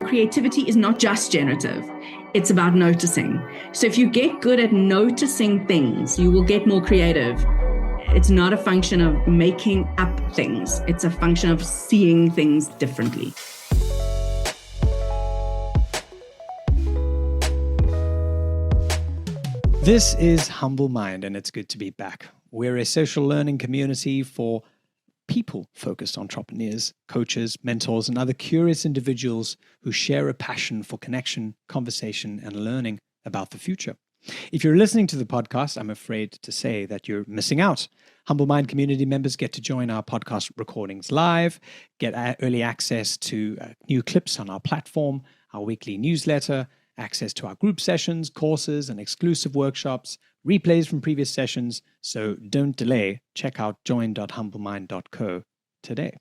creativity is not just generative. It's about noticing. So if you get good at noticing things, you will get more creative. It's not a function of making up things. It's a function of seeing things differently. This is Humble Mind, and it's good to be back. We're a social learning community for people-focused entrepreneurs, coaches, mentors, and other curious individuals who share a passion for connection, conversation, and learning about the future. If you're listening to the podcast, I'm afraid to say that you're missing out. Humble Mind community members get to join our podcast recordings live, get early access to new clips on our platform, our weekly newsletter, access to our group sessions, courses, and exclusive workshops, replays from previous sessions. So don't delay. Check out join.humblemind.co today.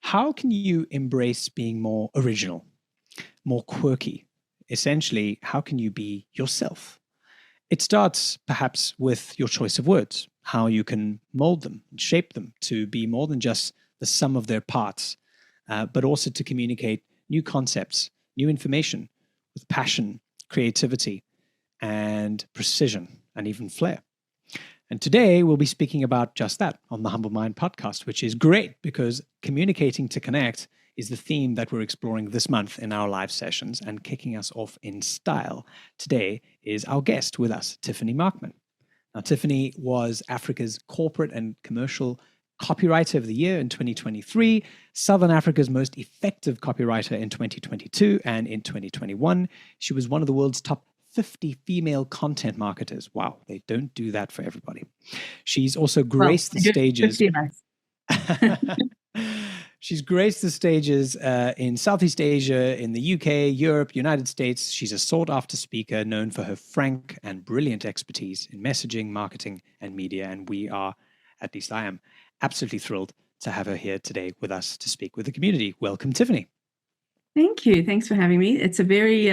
How can you embrace being more original, more quirky? Essentially, how can you be yourself? It starts perhaps with your choice of words, how you can mold them and shape them to be more than just the sum of their parts, but also to communicate new concepts, new information, with passion, creativity, and precision, and even flair. And today we'll be speaking about just that on the Humble Mind podcast, which is great because communicating to connect is the theme that we're exploring this month in our live sessions. And kicking us off in style today is our guest with us, Tiffany Markman. Now, Tiffany was Africa's corporate and commercial copywriter of the year in 2023, Southern Africa's most effective copywriter in 2022, and in 2021, she was one of the world's top 50 female content marketers. Wow, they don't do that for everybody. She's also graced the stages. She's graced the stages in Southeast Asia, in the UK, Europe, United States. She's a sought-after speaker known for her frank and brilliant expertise in messaging, marketing, and media. And we are, at least I am, absolutely thrilled to have her here today with us to speak with the community. Welcome, Tiffany. Thank you. Thanks for having me. It's a very,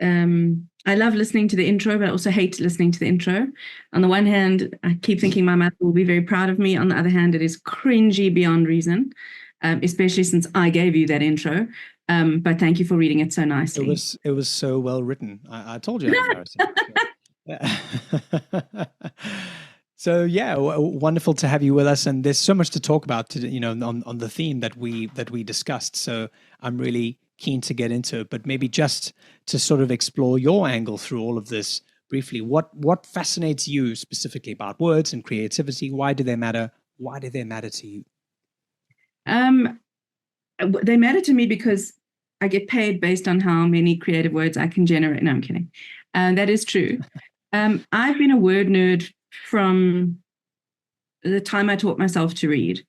I love listening to the intro, but I also hate listening to the intro. On the one hand, I keep thinking my mother will be very proud of me. On the other hand, it is cringy beyond reason, especially since I gave you that intro. But thank you for reading it so nicely. It was so well written. I told you I'm embarrassing. So yeah, wonderful to have you with us, and there's so much to talk about today, you know, on the theme that we discussed. So I'm really keen to get into it, but maybe just to sort of explore your angle through all of this briefly. What fascinates you specifically about words and creativity? Why do they matter? Why do they matter to you? They matter to me because I get paid based on how many creative words I can generate. No, I'm kidding. That is true. I've been a word nerd from the time I taught myself to read.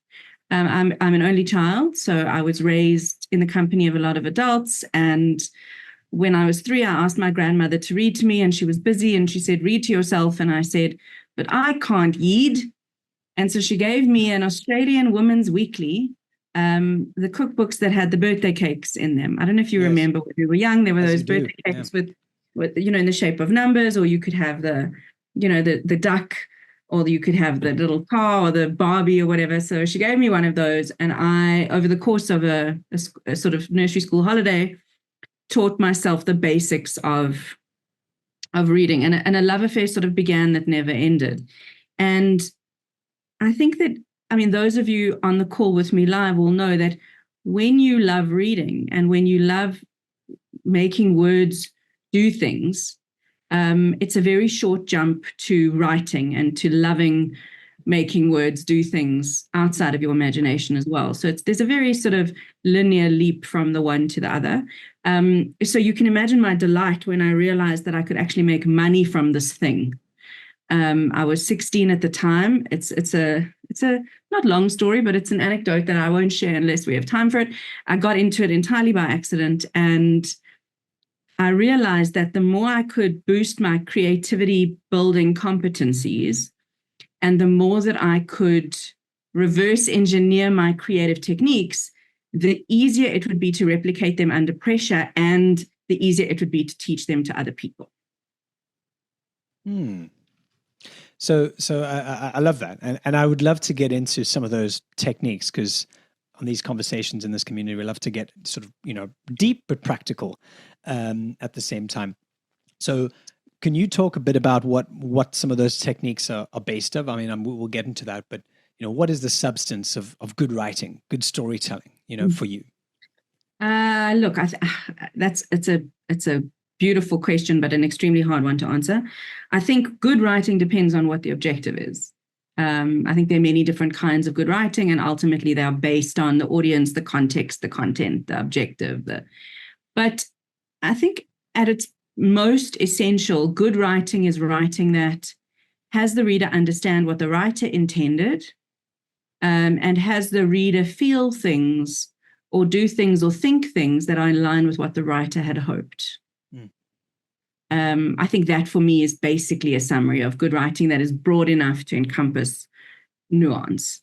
I'm an only child, so I was raised in the company of a lot of adults. And when I was 3, I asked my grandmother to read to me, and she was busy, and she said, "Read to yourself." And I said, "But I can't read." And so she gave me an Australian Women's Weekly, the cookbooks that had the birthday cakes in them. I don't know if you remember when we were young, there were those birthday cakes with, you know, in the shape of numbers, or you could have the duck, or you could have the little car or the Barbie or whatever. So she gave me one of those, and I, over the course of a sort of nursery school holiday, taught myself the basics of reading, and a love affair sort of began that never ended. And I think that, I mean, those of you on the call with me live will know that when you love reading and when you love making words do things, it's a very short jump to writing and to loving making words do things outside of your imagination as well. So there's a very sort of linear leap from the one to the other. So you can imagine my delight when I realized that I could actually make money from this thing. I was 16 at the time. It's a not long story, but it's an anecdote that I won't share unless we have time for it. I got into it entirely by accident, and I realized that the more I could boost my creativity building competencies, and the more that I could reverse engineer my creative techniques, the easier it would be to replicate them under pressure, and the easier it would be to teach them to other people. So I love that. And I would love to get into some of those techniques, because on these conversations in this community. We love to get sort of, deep but practical at the same time. So can you talk a bit about what some of those techniques are based of? I mean, we'll get into that, but what is the substance of good writing, good storytelling, for you? Look, it's a beautiful question, but an extremely hard one to answer. I think good writing depends on what the objective is. I think there are many different kinds of good writing, and ultimately they are based on the audience, the context, the content, the objective. But I think at its most essential, good writing is writing that has the reader understand what the writer intended, and has the reader feel things or do things or think things that are in line with what the writer had hoped. I think that for me is basically a summary of good writing that is broad enough to encompass nuance.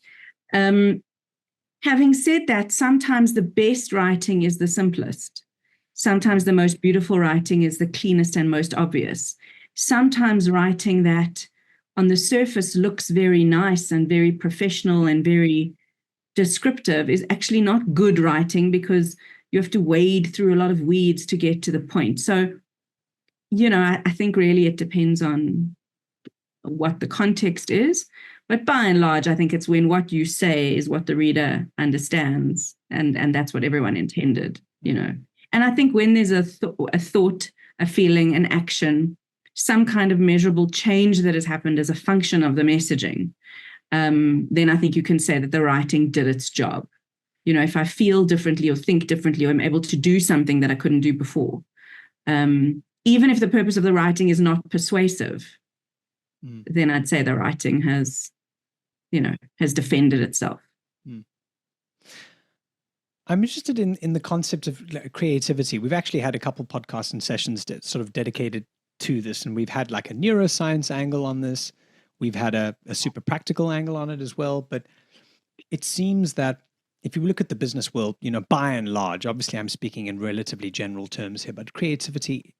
Having said that, sometimes the best writing is the simplest. Sometimes the most beautiful writing is the cleanest and most obvious. Sometimes writing that on the surface looks very nice and very professional and very descriptive is actually not good writing, because you have to wade through a lot of weeds to get to the point. So, I think really it depends on what the context is. But by and large, I think it's when what you say is what the reader understands, and that's what everyone intended, And I think when there's a thought, a feeling, an action, some kind of measurable change that has happened as a function of the messaging, then I think you can say that the writing did its job. If I feel differently or think differently, or I'm able to do something that I couldn't do before, even if the purpose of the writing is not persuasive, then I'd say the writing has defended itself. I'm interested in the concept of creativity. We've actually had a couple podcasts and sessions that sort of dedicated to this, and we've had like a neuroscience angle on this. We've had a super practical angle on it as well. But it seems that if you look at the business world, by and large, obviously I'm speaking in relatively general terms here, but creativity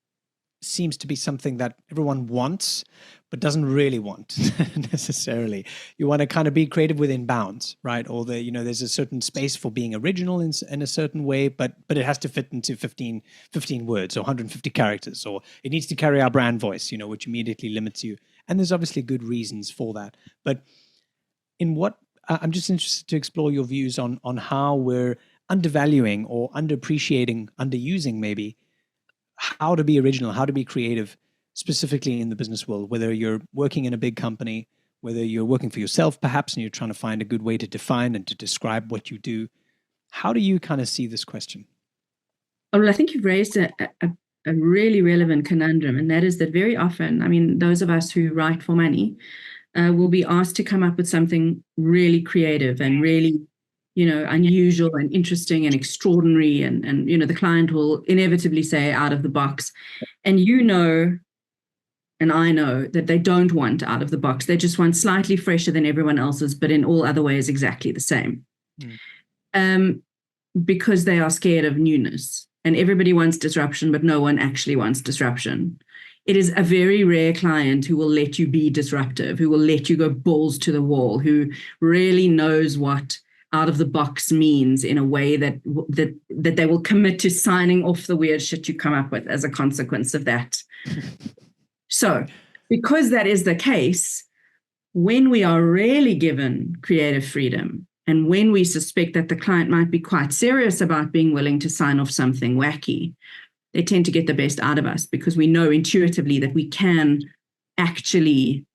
seems to be something that everyone wants, but doesn't really want necessarily. You want to kind of be creative within bounds, right? Or there's a certain space for being original in a certain way, but it has to fit into 15 words or 150 characters, or it needs to carry our brand voice, which immediately limits you. And there's obviously good reasons for that. But I'm just interested to explore your views on how we're undervaluing or underappreciating, underusing maybe, how to be original, how to be creative, specifically in the business world, whether you're working in a big company, whether you're working for yourself perhaps, and you're trying to find a good way to define and to describe what you do. How do you kind of see this question? Well, I think you've raised a really relevant conundrum, and that is that very often, those of us who write for money will be asked to come up with something really creative and really unusual and interesting and extraordinary. And the client will inevitably say out of the box. And and I know that they don't want out of the box. They just want slightly fresher than everyone else's, but in all other ways exactly the same. Because they are scared of newness. And everybody wants disruption, but no one actually wants disruption. It is a very rare client who will let you be disruptive, who will let you go balls to the wall, who really knows what out of the box means in a way that they will commit to signing off the weird shit you come up with as a consequence of that. So, because that is the case, when we are really given creative freedom, and when we suspect that the client might be quite serious about being willing to sign off something wacky, they tend to get the best out of us, because we know intuitively that we can actually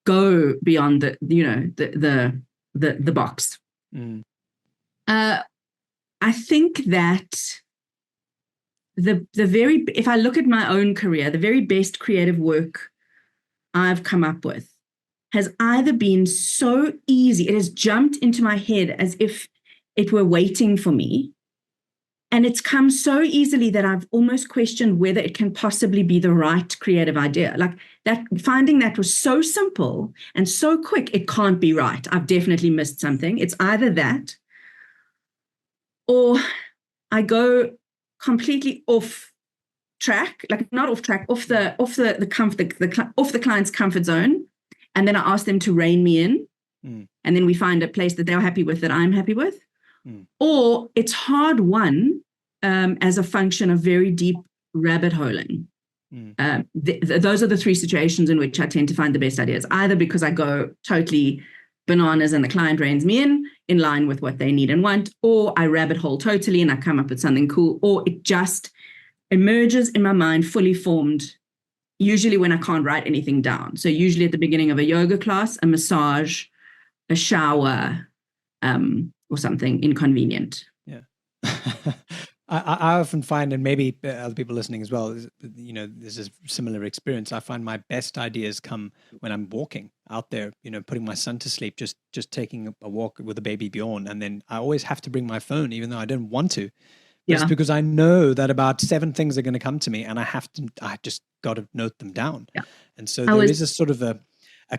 go beyond the box. I think that if I look at my own career, the very best creative work I've come up with has either been so easy, it has jumped into my head as if it were waiting for me. And it's come so easily that I've almost questioned whether it can possibly be the right creative idea. Like that, finding that was so simple and so quick, it can't be right. I've definitely missed something. It's either that, or I go completely off track, like not off track, off the client's comfort zone, and then I ask them to rein me in, Mm. And then we find a place that they're happy with, that I'm happy with. Mm. Or it's hard won as a function of very deep rabbit holing. Mm. Those are the three situations in which I tend to find the best ideas, either because I go totally bananas and the client reins me in line with what they need and want, or I rabbit hole totally and I come up with something cool, or it just emerges in my mind fully formed, usually when I can't write anything down. So usually at the beginning of a yoga class, a massage, a shower, or something inconvenient. Yeah. I often find, and maybe other people listening as well, this is a similar experience. I find my best ideas come when I'm walking out there, putting my son to sleep, just taking a walk with the baby Bjorn. And then I always have to bring my phone, even though I don't want to. Yeah. Just because I know that about 7 things are going to come to me, and I just got to note them down. Yeah. And so there is a sort of a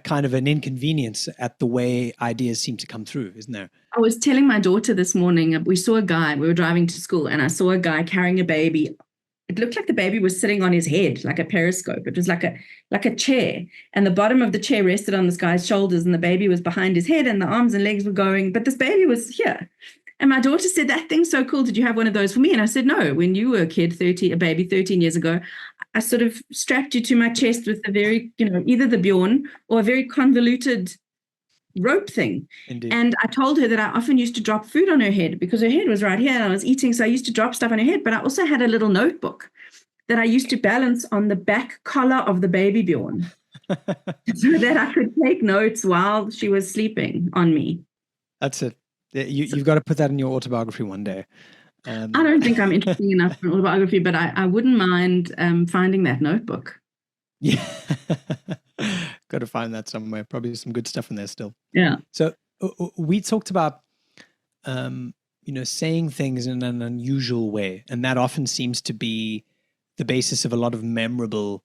kind of an inconvenience at the way ideas seem to come through, isn't there? I was telling my daughter this morning, we saw a guy, we were driving to school, and I saw a guy carrying a baby. It looked like the baby was sitting on his head, like a periscope. It was like a chair, and the bottom of the chair rested on this guy's shoulders, and the baby was behind his head, and the arms and legs were going, but this baby was here. And my daughter said, "That thing's so cool. Did you have one of those for me?" And I said, "No, when you were a kid, a baby 13 years ago, I sort of strapped you to my chest with a very, either the Bjorn or a very convoluted rope thing." Indeed. And I told her that I often used to drop food on her head because her head was right here and I was eating. So I used to drop stuff on her head, but I also had a little notebook that I used to balance on the back collar of the baby Bjorn so that I could take notes while she was sleeping on me. That's it. You've got to put that in your autobiography one day. I don't think I'm interesting enough for an autobiography, but I wouldn't mind finding that notebook. Yeah. Got to find that somewhere. Probably some good stuff in there still. Yeah. So we talked about, saying things in an unusual way. And that often seems to be the basis of a lot of memorable,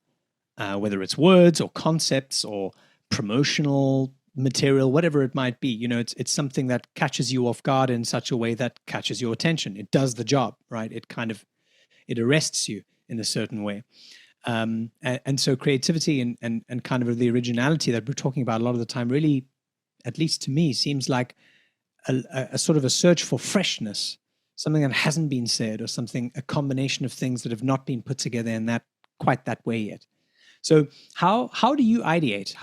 whether it's words or concepts or promotional material, whatever it might be. It's something that catches you off guard in such a way that catches your attention. It does the job, right? It arrests you in a certain way. And so creativity and kind of the originality that we're talking about a lot of the time really, at least to me, seems like a sort of a search for freshness, something that hasn't been said, or a combination of things that have not been put together in quite that way yet. So how do you ideate?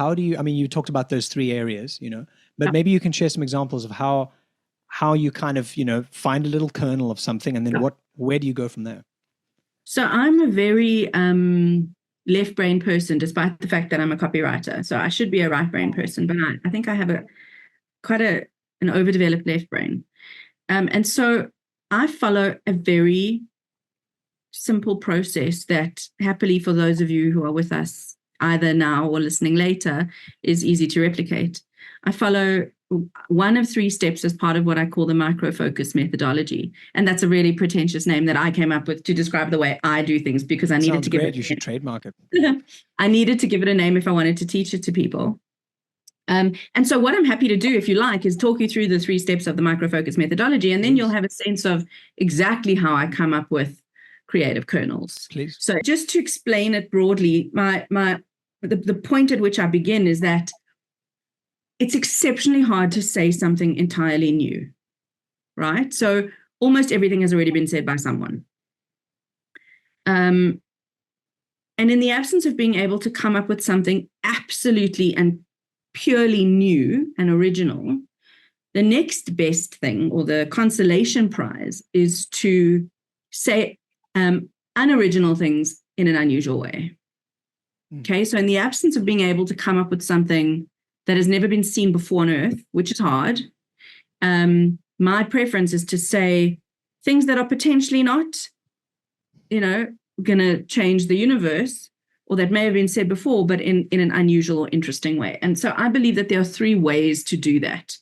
You talked about those 3 areas, but maybe you can share some examples of how you kind of, find a little kernel of something, and then where do you go from there? So I'm a very left brain person, despite the fact that I'm a copywriter. So I should be a right brain person, but I think I have quite an overdeveloped left brain. And so I follow a very simple process that, happily for those of you who are with us either now or listening later, is easy to replicate. I follow one of 3 steps as part of what I call the micro-focus methodology. And that's a really pretentious name that I came up with to describe the way I do things, because I needed to give it. You should trademark it. I needed to give it a name if I wanted to teach it to people. And so what I'm happy to do, if you like, is talk you through the 3 steps of the micro-focus methodology, and then you'll have a sense of exactly how I come up with creative kernels. Please. So just to explain it broadly, the point at which I begin is that it's exceptionally hard to say something entirely new, right? So almost everything has already been said by someone. And in the absence of being able to come up with something absolutely and purely new and original, the next best thing, or the consolation prize, is to say unoriginal things in an unusual way. Okay, so in the absence of being able to come up with something that has never been seen before on Earth, which is hard, my preference is to say things that are potentially not, going to change the universe, or that may have been said before, but in an unusual or interesting way. And so I believe that there are 3 ways to do that.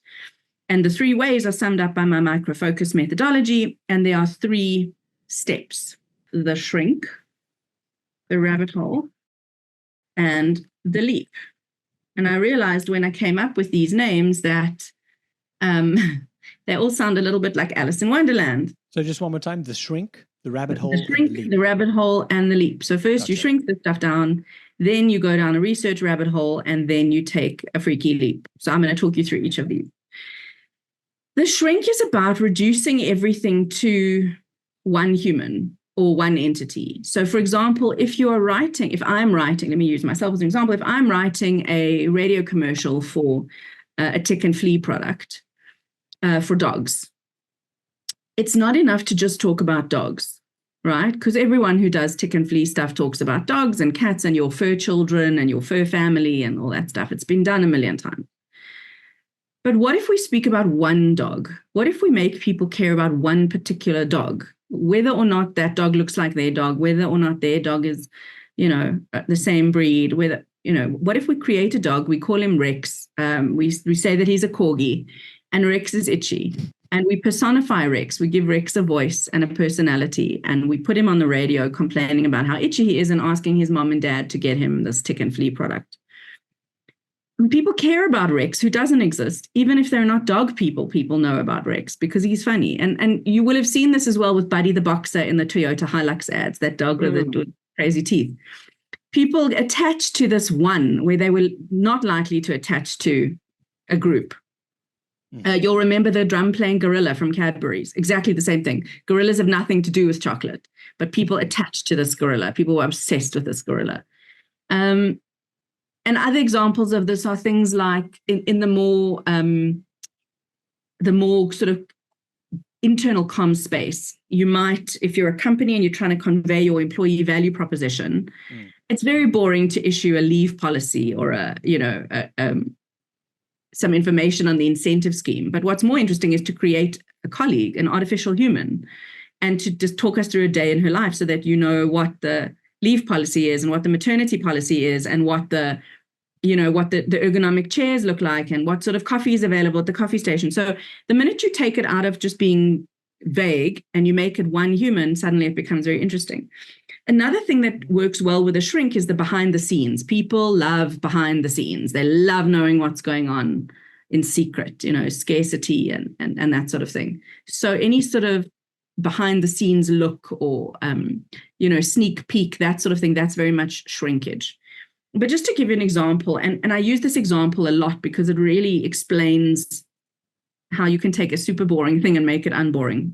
And the 3 ways are summed up by my micro-focus methodology, and there are 3 steps: the shrink, the rabbit hole, and the leap. And I realized when I came up with these names that they all sound a little bit like Alice in Wonderland. So just one more time: the shrink, The rabbit hole The and the shrink, leap. the rabbit hole, and the leap. So first you Gotcha. shrink the stuff down, then you go down a research rabbit hole, and then you take a freaky leap. So I'm going to talk you through each of these. The shrink is about reducing everything to one human or one entity. So for example, if I'm writing, let me use myself as an example. If I'm writing a radio commercial for a tick and flea product for dogs, it's not enough to just talk about dogs, right? Because everyone who does tick and flea stuff talks about dogs and cats and your fur children and your fur family and all that stuff. It's been done a million times. But what if we speak about one dog? What if we make people care about one particular dog, whether or not that dog looks like their dog, whether or not their dog is, the same breed, whether, what if we create a dog, we call him Rex, we say that he's a corgi, and Rex is itchy. And we personify Rex. We give Rex a voice and a personality, and we put him on the radio complaining about how itchy he is and asking his mom and dad to get him this tick and flea product. And people care about Rex, who doesn't exist. Even if they're not dog people, people know about Rex because he's funny. And you will have seen this as well with Buddy the Boxer in the Toyota Hilux ads, that dog with crazy teeth. People attach to this one where they were not likely to attach to a group. You'll remember the drum-playing gorilla from Cadbury's. Exactly the same thing. Gorillas have nothing to do with chocolate, but people attached to this gorilla. People were obsessed with this gorilla. And other examples of this are things like in the more sort of internal comm space. You might, if you're a company and you're trying to convey your employee value proposition, it's very boring to issue a leave policy or some information on the incentive scheme. But what's more interesting is to create a colleague, an artificial human, and to just talk us through a day in her life so that you know what the leave policy is and what the maternity policy is and what the ergonomic chairs look like and what sort of coffee is available at the coffee station. So the minute you take it out of just being vague and you make it one human, suddenly it becomes very interesting. Another thing that works well with a shrink is the behind the scenes. People love behind the scenes. They love knowing what's going on in secret, scarcity and that sort of thing. So any sort of behind the scenes look or, sneak peek, that sort of thing, that's very much shrinkage. But just to give you an example, and I use this example a lot because it really explains how you can take a super boring thing and make it unboring.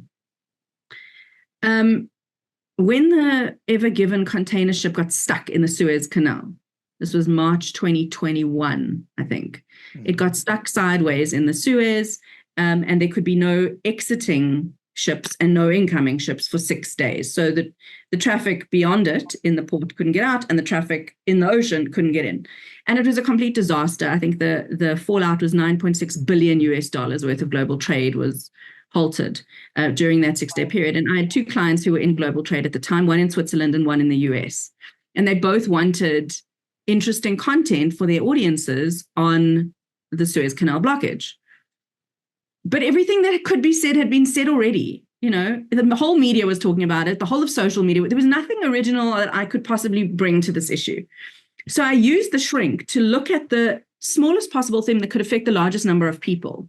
When the Ever Given container ship got stuck in the Suez Canal, this was March 2021, I think. It got stuck sideways in the Suez, and there could be no exiting ships and no incoming ships for 6 days. So the traffic beyond it in the port couldn't get out, and the traffic in the ocean couldn't get in. And it was a complete disaster. I think the fallout was $9.6 billion worth of global trade was halted during that 6-day period. And I had 2 clients who were in global trade at the time, one in Switzerland and one in the US. And they both wanted interesting content for their audiences on the Suez Canal blockage. But everything that could be said had been said already. The whole media was talking about it, the whole of social media. There was nothing original that I could possibly bring to this issue. So I used the shrink to look at the smallest possible thing that could affect the largest number of people.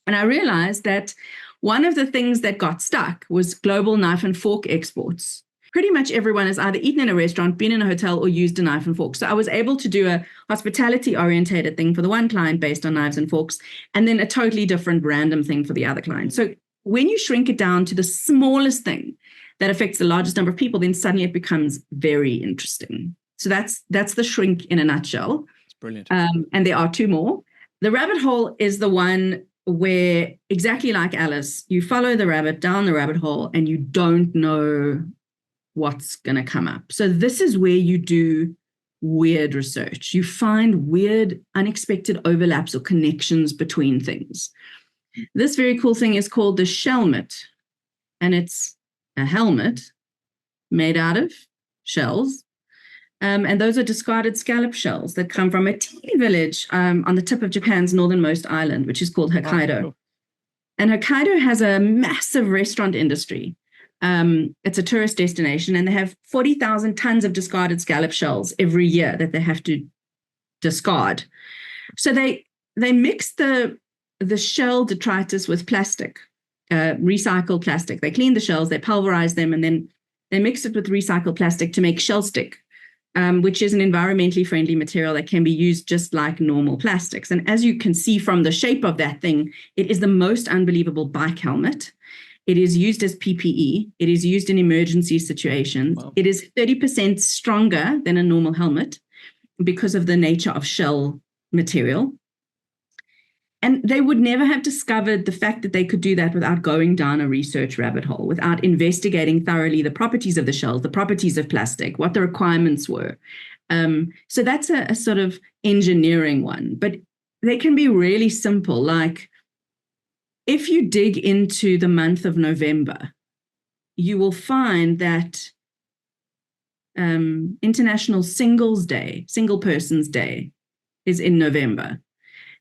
And I realized that one of the things that got stuck was global knife and fork exports. Pretty much everyone has either eaten in a restaurant, been in a hotel, or used a knife and fork. So I was able to do a hospitality-orientated thing for the one client based on knives and forks, and then a totally different random thing for the other client. So when you shrink it down to the smallest thing that affects the largest number of people, then suddenly it becomes very interesting. So that's the shrink in a nutshell. It's brilliant. And there are 2 more. The rabbit hole is the one where, exactly like Alice, you follow the rabbit down the rabbit hole and you don't know what's going to come up. So this is where you do weird research. You find weird, unexpected overlaps or connections between things. This very cool thing is called the shelmet, and it's a helmet made out of shells. And those are discarded scallop shells that come from a teeny village on the tip of Japan's northernmost island, which is called Hokkaido. Oh, cool. And Hokkaido has a massive restaurant industry. It's a tourist destination, and they have 40,000 tons of discarded scallop shells every year that they have to discard. So they mix the shell detritus with plastic, recycled plastic. They clean the shells, they pulverize them, and then they mix it with recycled plastic to make shell stick, which is an environmentally friendly material that can be used just like normal plastics. And as you can see from the shape of that thing, it is the most unbelievable bike helmet. It is used as PPE. It is used in emergency situations. Wow. It is 30% stronger than a normal helmet because of the nature of shell material. And they would never have discovered the fact that they could do that without going down a research rabbit hole, without investigating thoroughly the properties of the shells, the properties of plastic, what the requirements were. So that's a sort of engineering one. But they can be really simple. Like, if you dig into the month of November, you will find that International Singles Day, Single Persons Day, is in November.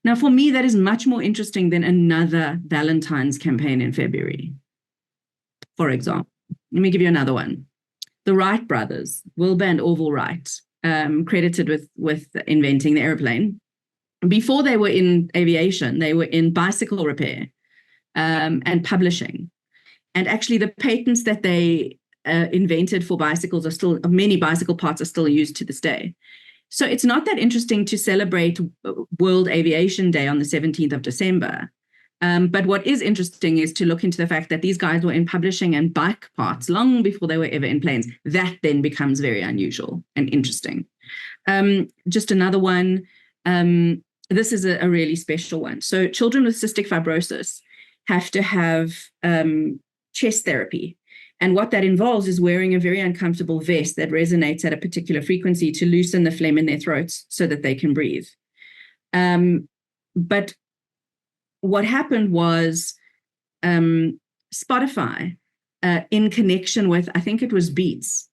Now, for me, that is much more interesting than another Valentine's campaign in February, for example. Let me give you another one. The Wright brothers, Wilbur and Orville Wright, credited with inventing the airplane. Before they were in aviation, they were in bicycle repair and publishing. And actually, the patents that they invented for bicycles are still, many bicycle parts are still used to this day. So it's not that interesting to celebrate World Aviation Day on the 17th of December. But what is interesting is to look into the fact that these guys were in publishing and bike parts long before they were ever in planes. That then becomes very unusual and interesting. Just another one. This is a really special one. So children with cystic fibrosis have to have chest therapy. And what that involves is wearing a very uncomfortable vest that resonates at a particular frequency to loosen the phlegm in their throats so that they can breathe. But what happened was Spotify, in connection with, I think it was Beats,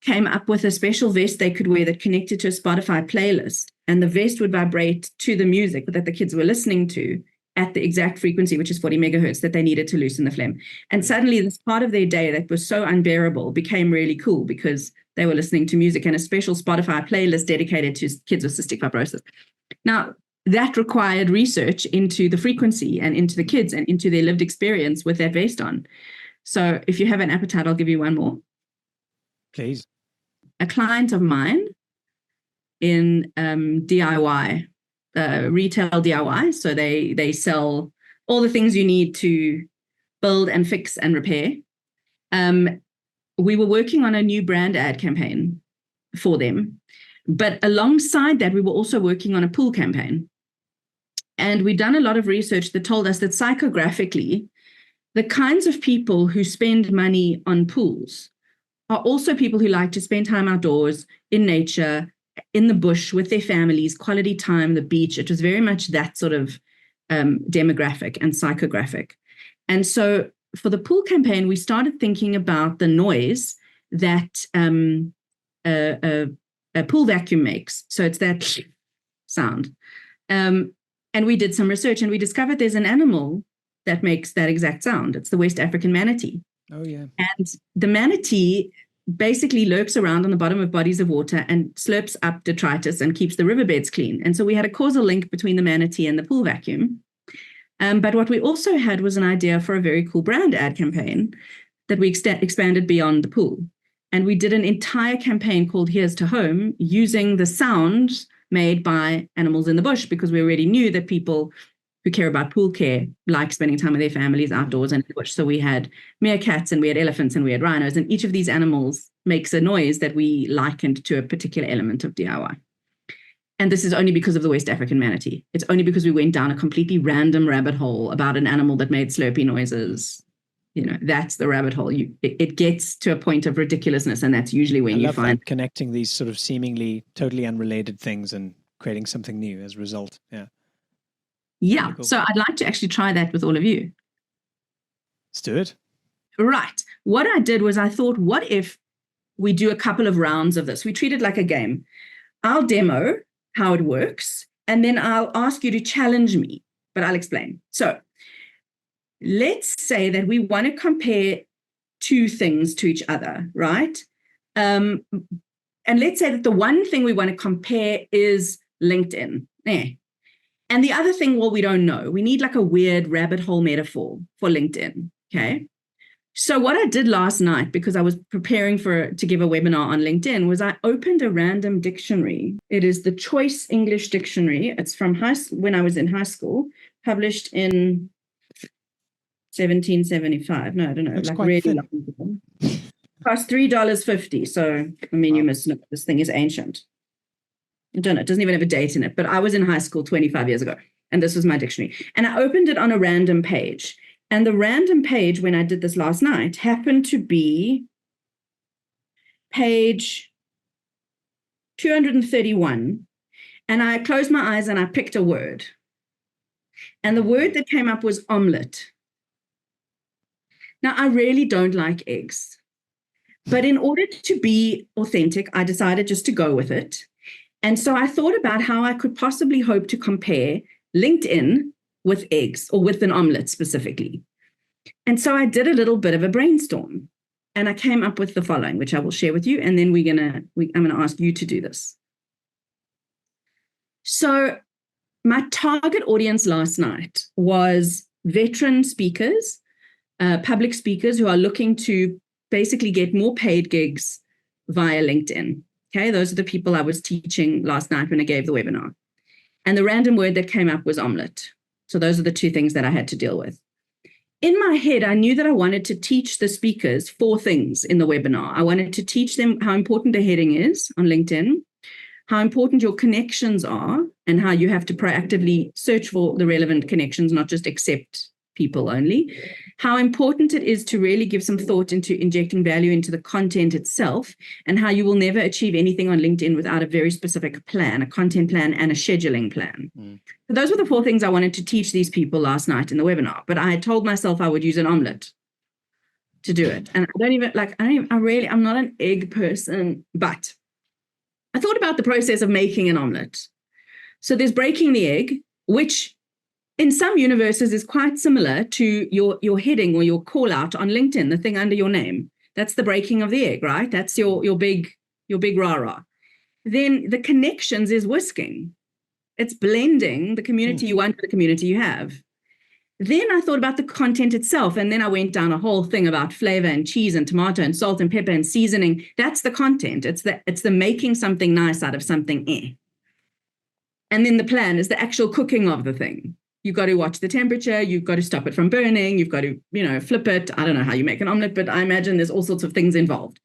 came up with a special vest they could wear that connected to a Spotify playlist. And the vest would vibrate to the music that the kids were listening to at the exact frequency, which is 40 megahertz, that they needed to loosen the phlegm. And suddenly this part of their day that was so unbearable became really cool because they were listening to music and a special Spotify playlist dedicated to kids with cystic fibrosis. Now, that required research into the frequency and into the kids and into their lived experience with that vest on. So if you have an appetite, I'll give you one more. Please. A client of mine in DIY, retail DIY. So they sell all the things you need to build and fix and repair. We were working on a new brand ad campaign for them. But alongside that, we were also working on a pool campaign. And we'd done a lot of research that told us that psychographically, the kinds of people who spend money on pools are also people who like to spend time outdoors, in nature, in the bush with their families, quality time, the beach. It was very much that sort of demographic and psychographic. And so for the pool campaign, we started thinking about the noise that a pool vacuum makes. So it's that sound. And we did some research and we discovered there's an animal that makes that exact sound. It's the West African manatee. Oh, yeah. And the manatee basically lurks around on the bottom of bodies of water and slurps up detritus and keeps the riverbeds clean. And so we had a causal link between the manatee and the pool vacuum. But what we also had was an idea for a very cool brand ad campaign that we expanded beyond the pool. And we did an entire campaign called Here's to Home using the sound made by animals in the bush, because we already knew that people who care about pool care like spending time with their families outdoors and in the bush. So we had meerkats and we had elephants and we had rhinos, and each of these animals makes a noise that we likened to a particular element of DIY. And this is only because of the West African manatee. It's only because we went down a completely random rabbit hole about an animal that made slurpy noises. You know, that's the rabbit hole. It gets to a point of ridiculousness, and that's usually when you find connecting these sort of seemingly totally unrelated things and creating something new as a result. Yeah. Yeah. Cool. So I'd like to actually try that with all of you. Let's do it. Right. What I did was I thought, what if we do a couple of rounds of this? We treat it like a game. I'll demo how it works, and then I'll ask you to challenge me, but I'll explain. So let's say that we want to compare two things to each other, right? And let's say that the one thing we want to compare is LinkedIn. And the other thing, well, we don't know. We need like a weird rabbit hole metaphor for LinkedIn. Okay. So what I did last night, because I was preparing to give a webinar on LinkedIn, was I opened a random dictionary. It is the Choice English Dictionary. It's from when I was in high school, published in 1775. No, I don't know, Looks like quite really thin. long ago. Cost $3.50. So, I mean, you must know this thing is ancient. I don't know. It doesn't even have a date in it. But I was in high school 25 years ago, and this was my dictionary. And I opened it on a random page. And the random page, when I did this last night, happened to be page 231. And I closed my eyes and I picked a word. And the word that came up was omelet. Now, I really don't like eggs. But in order to be authentic, I decided just to go with it. And so I thought about how I could possibly hope to compare LinkedIn with eggs, or with an omelet specifically. And so I did a little bit of a brainstorm, and I came up with the following, which I will share with you. And then I'm going to ask you to do this. So my target audience last night was veteran speakers, public speakers who are looking to basically get more paid gigs via LinkedIn. Okay, those are the people I was teaching last night when I gave the webinar. And the random word that came up was omelet. So those are the two things that I had to deal with. In my head, I knew that I wanted to teach the speakers 4 things in the webinar. I wanted to teach them how important a heading is on LinkedIn, how important your connections are, and how you have to proactively search for the relevant connections, not just accept people only, how important it is to really give some thought into injecting value into the content itself, and how you will never achieve anything on LinkedIn without a very specific plan, a content plan and a scheduling plan. So those were the 4 things I wanted to teach these people last night in the webinar, but I had told myself I would use an omelet to do it. And I'm not an egg person, but I thought about the process of making an omelet. So there's breaking the egg, which in some universes is quite similar to your heading or your call out on LinkedIn, the thing under your name. That's the breaking of the egg, right? That's your big rah-rah. Then the connections is whisking. It's blending the community you want with the community you have. Then I thought about the content itself, and then I went down a whole thing about flavor and cheese and tomato and salt and pepper and seasoning. That's the content. It's the making something nice out of something. And then the plan is the actual cooking of the thing. You've got to watch the temperature. You've got to stop it from burning. You've got to, flip it. I don't know how you make an omelet, but I imagine there's all sorts of things involved.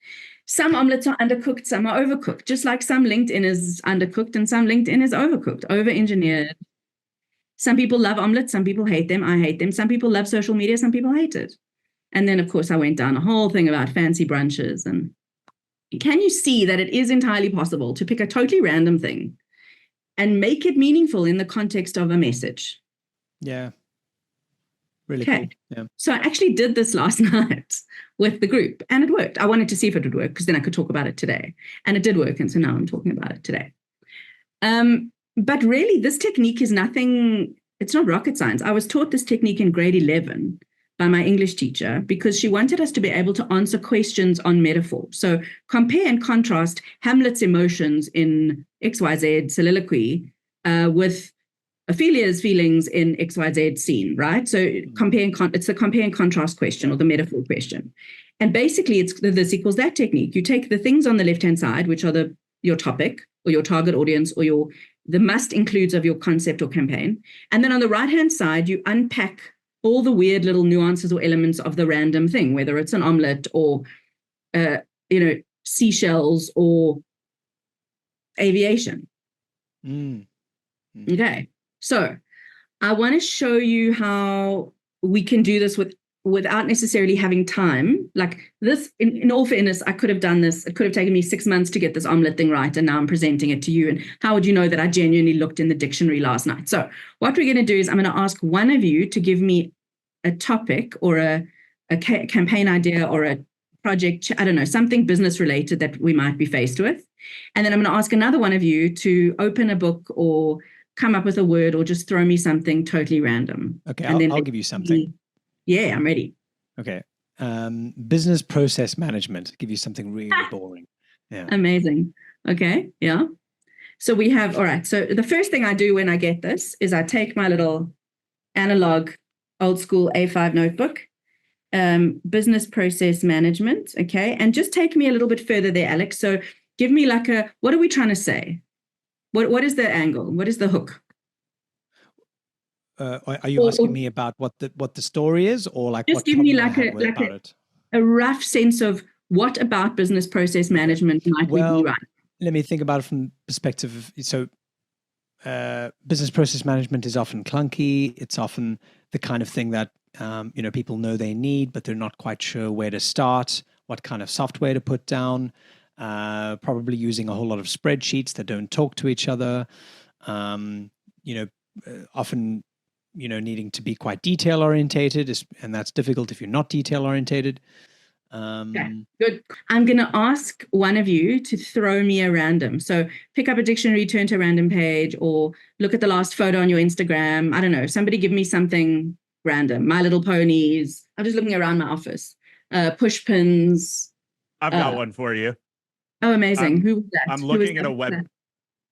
Some omelets are undercooked, some are overcooked, just like some LinkedIn is undercooked and some LinkedIn is overcooked, over-engineered. Some people love omelets, some people hate them. I hate them. Some people love social media, some people hate it. And then, of course, I went down a whole thing about fancy brunches. And can you see that it is entirely possible to pick a totally random thing and make it meaningful in the context of a message? Yeah. Really cool. Yeah. So I actually did this last night with the group, and it worked. I wanted to see if it would work because then I could talk about it today. And it did work. And so now I'm talking about it today. But really, this technique is nothing, it's not rocket science. I was taught this technique in grade 11 by my English teacher because she wanted us to be able to answer questions on metaphor. So compare and contrast Hamlet's emotions in XYZ soliloquy with Ophelia's feelings in XYZ scene, right? So it's the compare and contrast question or the metaphor question. And basically, it's the this equals that technique. You take the things on the left-hand side, which are your topic or your target audience or the must includes of your concept or campaign. And then on the right-hand side, you unpack all the weird little nuances or elements of the random thing, whether it's an omelet or, seashells or aviation. Okay. So I want to show you how we can do this without necessarily having time. Like this, in all fairness, I could have done this. It could have taken me 6 months to get this omelet thing right. And now I'm presenting it to you. And how would you know that I genuinely looked in the dictionary last night? So what we're going to do is I'm going to ask one of you to give me a topic or a campaign idea or a project, I don't know, something business related that we might be faced with. And then I'm going to ask another one of you to open a book or come up with a word or just throw me something totally random. Okay, and I'll give you something. Yeah, I'm ready. Okay. Business process management. Give you something really boring. Yeah. Amazing. Okay. Yeah. So we have, all right. So the first thing I do when I get this is I take my little analog, old school A5 notebook, business process management. Okay. And just take me a little bit further there, Alex. So give me like what are we trying to say? What is the angle? What is the hook? Are you asking me about what the story is, or like just what give me problem I have about it? A rough sense of what about business process management might we be right? Let me think about it from the perspective of, so business process management is often clunky. It's often the kind of thing that people know they need, but they're not quite sure where to start, what kind of software to put down. Probably using a whole lot of spreadsheets that don't talk to each other. Often, needing to be quite detail orientated, and that's difficult if you're not detail orientated. Okay, good. I'm going to ask one of you to throw me a random. So pick up a dictionary, turn to a random page, or look at the last photo on your Instagram. I don't know. Somebody give me something random. My Little Ponies. I'm just looking around my office. Push pins. I've got one for you. Oh, amazing. Who was that? I'm looking at a web.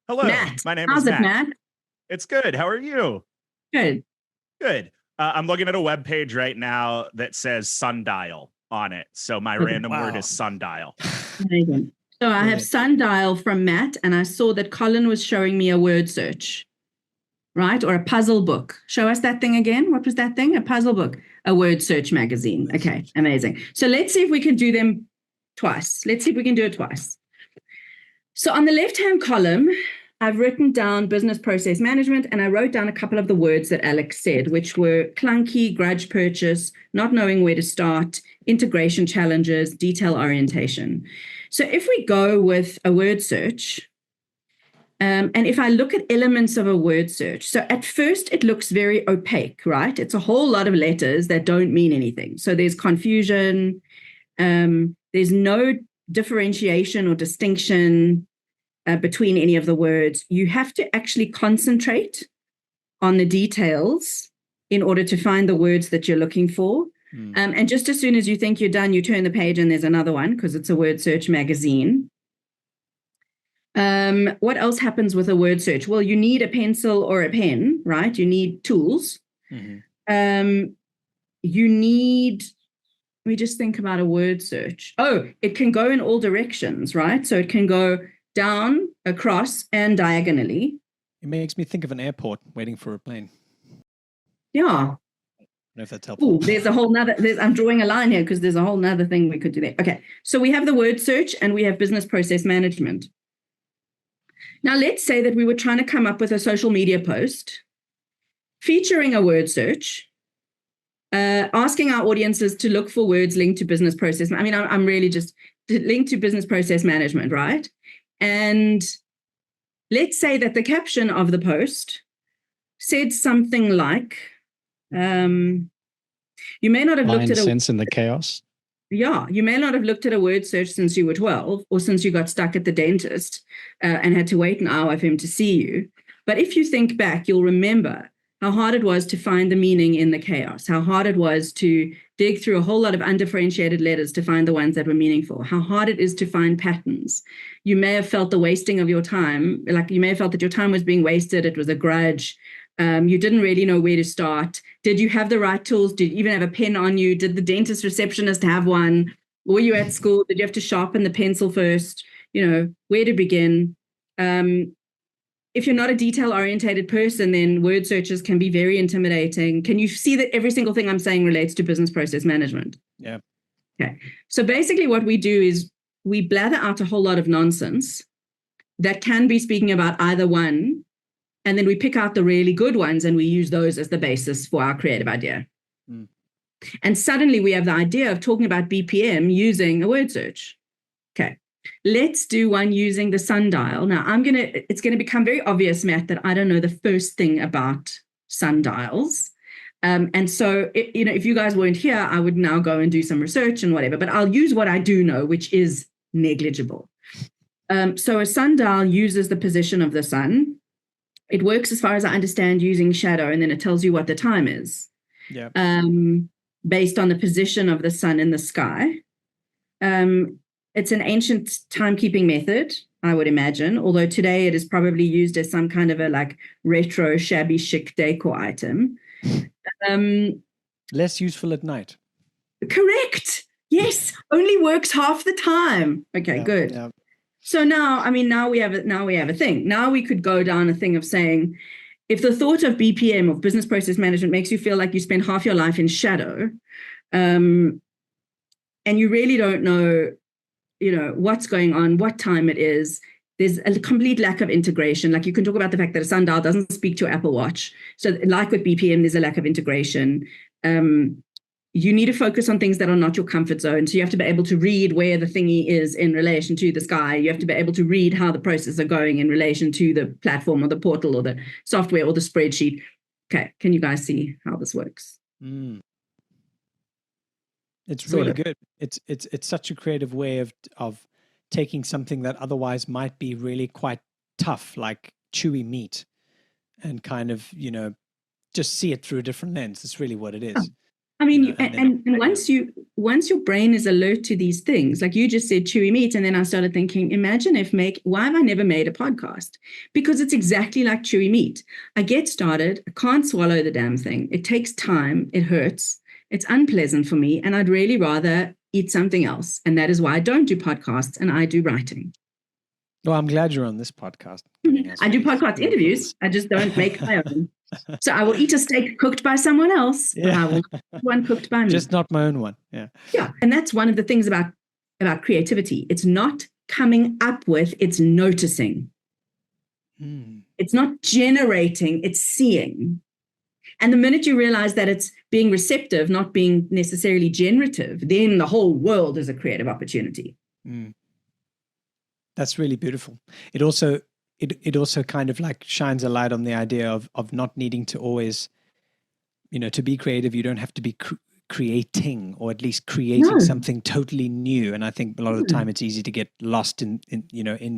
Hello, Matt. my name How's is it, Matt? It's good. How are you? Good. Good. I'm looking at a web page right now that says sundial on it. So my random word is sundial. Amazing. So I have sundial from Matt, and I saw that Colin was showing me a word search, right? Or a puzzle book. Show us that thing again. What was that thing? A puzzle book, a word search magazine. Okay, amazing. So let's see if we can do them twice. Let's see if we can do it twice. So on the left-hand column, I've written down business process management, and I wrote down a couple of the words that Alex said, which were clunky, grudge purchase, not knowing where to start, integration challenges, detail orientation. So if we go with a word search, and if I look at elements of a word search, so at first it looks very opaque, right? It's a whole lot of letters that don't mean anything. So there's confusion. There's no differentiation or distinction between any of the words. You have to actually concentrate on the details in order to find the words that you're looking for. And just as soon as you think you're done, you turn the page and there's another one because it's a word search magazine. What else happens with a word search? Well, you need a pencil or a pen, right? You need tools. You need, let me just think about a word search. Oh, it can go in all directions, right? So it can go down, across, and diagonally. It makes me think of an airport waiting for a plane. Yeah. I don't know if that's helpful. Ooh, there's a whole nother, I'm drawing a line here because there's a whole nother thing we could do there. Okay, so we have the word search and we have business process management. Now, let's say that we were trying to come up with a social media post featuring a word search, asking our audiences to look for words linked to business process. I mean, I'm really just linked to business process management, right? And let's say that the caption of the post said something like, you may not have looked at sense in the chaos. Yeah, you may not have looked at a word search since you were 12 or since you got stuck at the dentist and had to wait an hour for him to see you. But if you think back, you'll remember how hard it was to find the meaning in the chaos, how hard it was to dig through a whole lot of undifferentiated letters to find the ones that were meaningful, how hard it is to find patterns. You may have felt the wasting of your time, like you may have felt that your time was being wasted, it was a grudge. You didn't really know where to start. Did you have the right tools? Did you even have a pen on you? Did the dentist receptionist have one? Were you at school? Did you have to sharpen the pencil first? Where to begin? If you're not a detail-orientated person, then word searches can be very intimidating. Can you see that every single thing I'm saying relates to business process management? Yeah. Okay. So basically what we do is we blather out a whole lot of nonsense that can be speaking about either one, and then we pick out the really good ones and we use those as the basis for our creative idea. And suddenly we have the idea of talking about BPM using a word search. Okay. Let's do one using the sundial. Now, it's going to become very obvious, Matt, that I don't know the first thing about sundials. And so, if you guys weren't here, I would now go and do some research and whatever, but I'll use what I do know, which is negligible. So a sundial uses the position of the sun. It works, as far as I understand, using shadow, and then it tells you what the time is. Yeah. Based on the position of the sun in the sky. It's an ancient timekeeping method, I would imagine, although today it is probably used as some kind of a like retro, shabby, chic decor item. Less useful at night. Correct. Yes, only works half the time. Okay, good. Yeah. So now we have a thing. Now we could go down a thing of saying, if the thought of BPM, of business process management, makes you feel like you spend half your life in shadow, and you really don't know, what's going on, what time it is. There's a complete lack of integration. Like, you can talk about the fact that a sundial doesn't speak to your Apple Watch. So like with BPM, there's a lack of integration. You need to focus on things that are not your comfort zone. So you have to be able to read where the thingy is in relation to the sky. You have to be able to read how the processes are going in relation to the platform or the portal or the software or the spreadsheet. Okay, can you guys see how this works? It's really good. It's such a creative way of taking something that otherwise might be really quite tough, like chewy meat, and kind of, just see it through a different lens. It's really what it is. I mean, and once your brain is alert to these things, like you just said, chewy meat, and then I started thinking, imagine why have I never made a podcast? Because it's exactly like chewy meat. I get started, I can't swallow the damn thing. It takes time, it hurts, it's unpleasant for me, and I'd really rather eat something else. And that is why I don't do podcasts and I do writing. Well, I'm glad you're on this podcast. I do podcast interviews. I just don't make my own. So I will eat a steak cooked by someone else, but I will eat one cooked by me. Just not my own one. Yeah. Yeah. And that's one of the things about creativity. It's not coming up with, it's noticing. It's not generating, it's seeing. And the minute you realize that it's being receptive, not being necessarily generative, then the whole world is a creative opportunity. That's really beautiful. It also kind of like shines a light on the idea of not needing to always, to be creative. You don't have to be creating, or at least creating something totally new. And I think a lot of the time it's easy to get lost in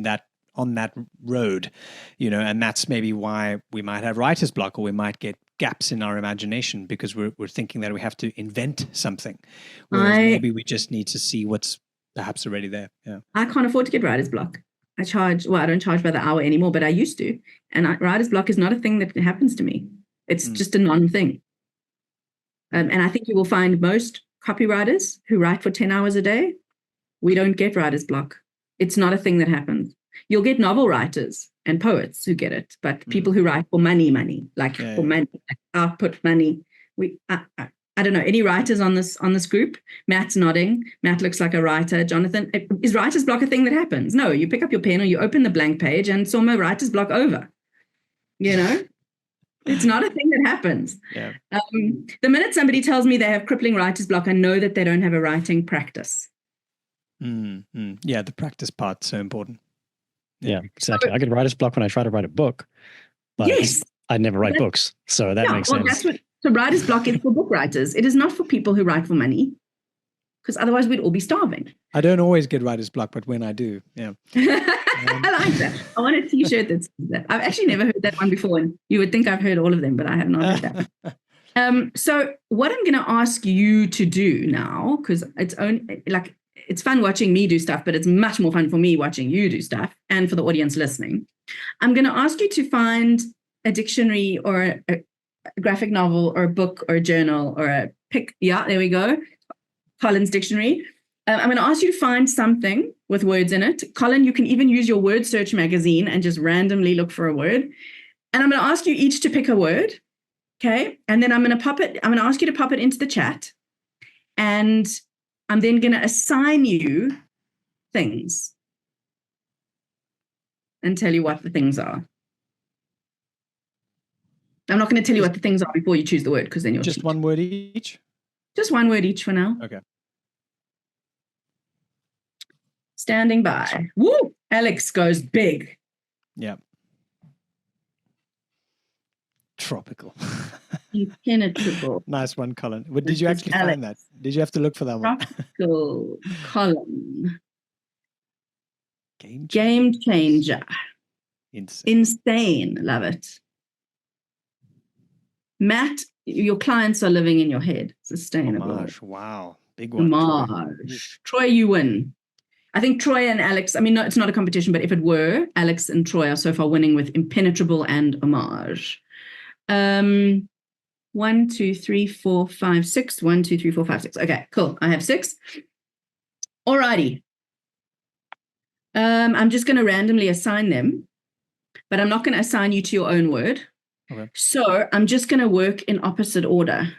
that, on that road, and that's maybe why we might have writer's block, or we might get gaps in our imagination because we're thinking that we have to invent something. Whereas maybe we just need to see what's perhaps already there. Yeah. I can't afford to get writer's block. I don't charge by the hour anymore, but I used to. And writer's block is not a thing that happens to me. It's just a non-thing. And I think you will find most copywriters who write for 10 hours a day, we don't get writer's block. It's not a thing that happens. You'll get novel writers and poets who get it, but people who write for money, money, output money. I don't know, any writers on this group? Matt's nodding. Matt looks like a writer. Jonathan, is writer's block a thing that happens? No, you pick up your pen or you open the blank page and Soma, writer's block over. It's not a thing that happens. Yeah. The minute somebody tells me they have crippling writer's block, I know that they don't have a writing practice. Yeah, the practice part's so important. Yeah, exactly. I get writer's block when I try to write a book, but yes, I never write books. So that makes sense. So writer's block is for book writers. It is not for people who write for money, because otherwise we'd all be starving. I don't always get writer's block, but when I do, yeah. I like that. I want a t-shirt that says that. I've actually never heard that one before, and you would think I've heard all of them, but I have not heard that. So what I'm going to ask you to do now, because it's fun watching me do stuff, but it's much more fun for me watching you do stuff, and for the audience listening. I'm going to ask you to find a dictionary or a graphic novel or a book or a journal or a pick. Yeah, there we go. Colin's dictionary. I'm going to ask you to find something with words in it. Colin, you can even use your word search magazine and just randomly look for a word. And I'm going to ask you each to pick a word. Okay. And then I'm going to ask you to pop it into the chat. And I'm then going to assign you things and tell you what the things are. I'm not going to tell you what the things are before you choose the word, because then you'll just one word each? Just one word each for now. Okay. Standing by. Woo! Alex goes big. Yeah. Tropical. Impenetrable. Nice one, Colin. Did you actually find that? Did you have to look for that one? Tropical Colin. Game changer. Insane. Love it. Matt, your clients are living in your head. Sustainable. Homage. Wow. Big one. Homage. Troy, you win. I think Troy and Alex, I mean, no, it's not a competition, but if it were, Alex and Troy are so far winning with impenetrable and homage. 1, 2, 3, 4, 5, 6. 1, 2, 3, 4, 5, 6. Okay, cool. I have 6. Alrighty. I'm just going to randomly assign them, but I'm not going to assign you to your own word. Okay. So I'm just going to work in opposite order.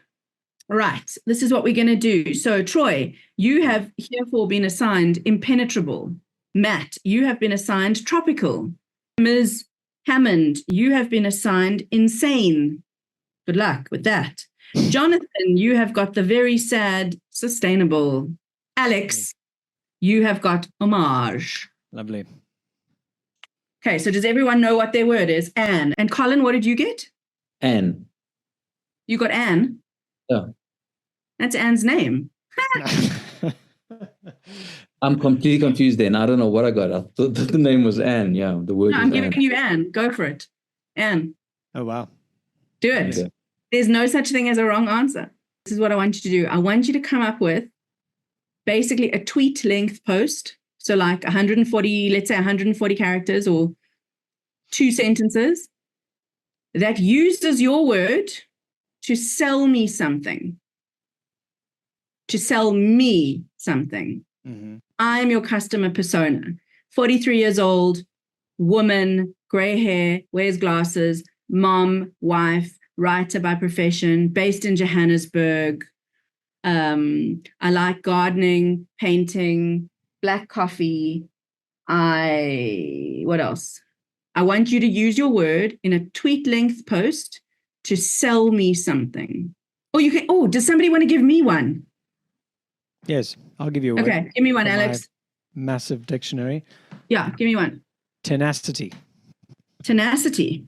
Right. This is what we're going to do. So Troy, you have herefore been assigned impenetrable. Matt, you have been assigned tropical. Ms. Hammond, you have been assigned insane. Good luck with that. Jonathan, you have got the very sad sustainable. Alex, you have got homage. Lovely. Okay, so does everyone know what their word is? Anne. And Colin, what did you get? Anne. You got Anne? Yeah. That's Anne's name. I'm completely confused then. I don't know what I got. I thought the name was Anne. Yeah, the word No, is I'm giving Anne. you Anne. Go for it. Anne, Oh, wow. do it. Okay. There's no such thing as a wrong answer. This is what I want you to do. I want you to come up with basically a tweet length post. So like 140, let's say 140 characters or 2 sentences that uses your word to sell me something. To sell me something. Mm-hmm. I'm your customer persona. 43 years old, woman, gray hair, wears glasses, mom, wife, writer by profession, based in Johannesburg. I like gardening, painting, black coffee. What else? I want you to use your word in a tweet length post to sell me something. Does somebody want to give me one? Yes, I'll give you a word. Okay, give me one, from Alex. my massive dictionary. Yeah, give me one. Tenacity. Tenacity.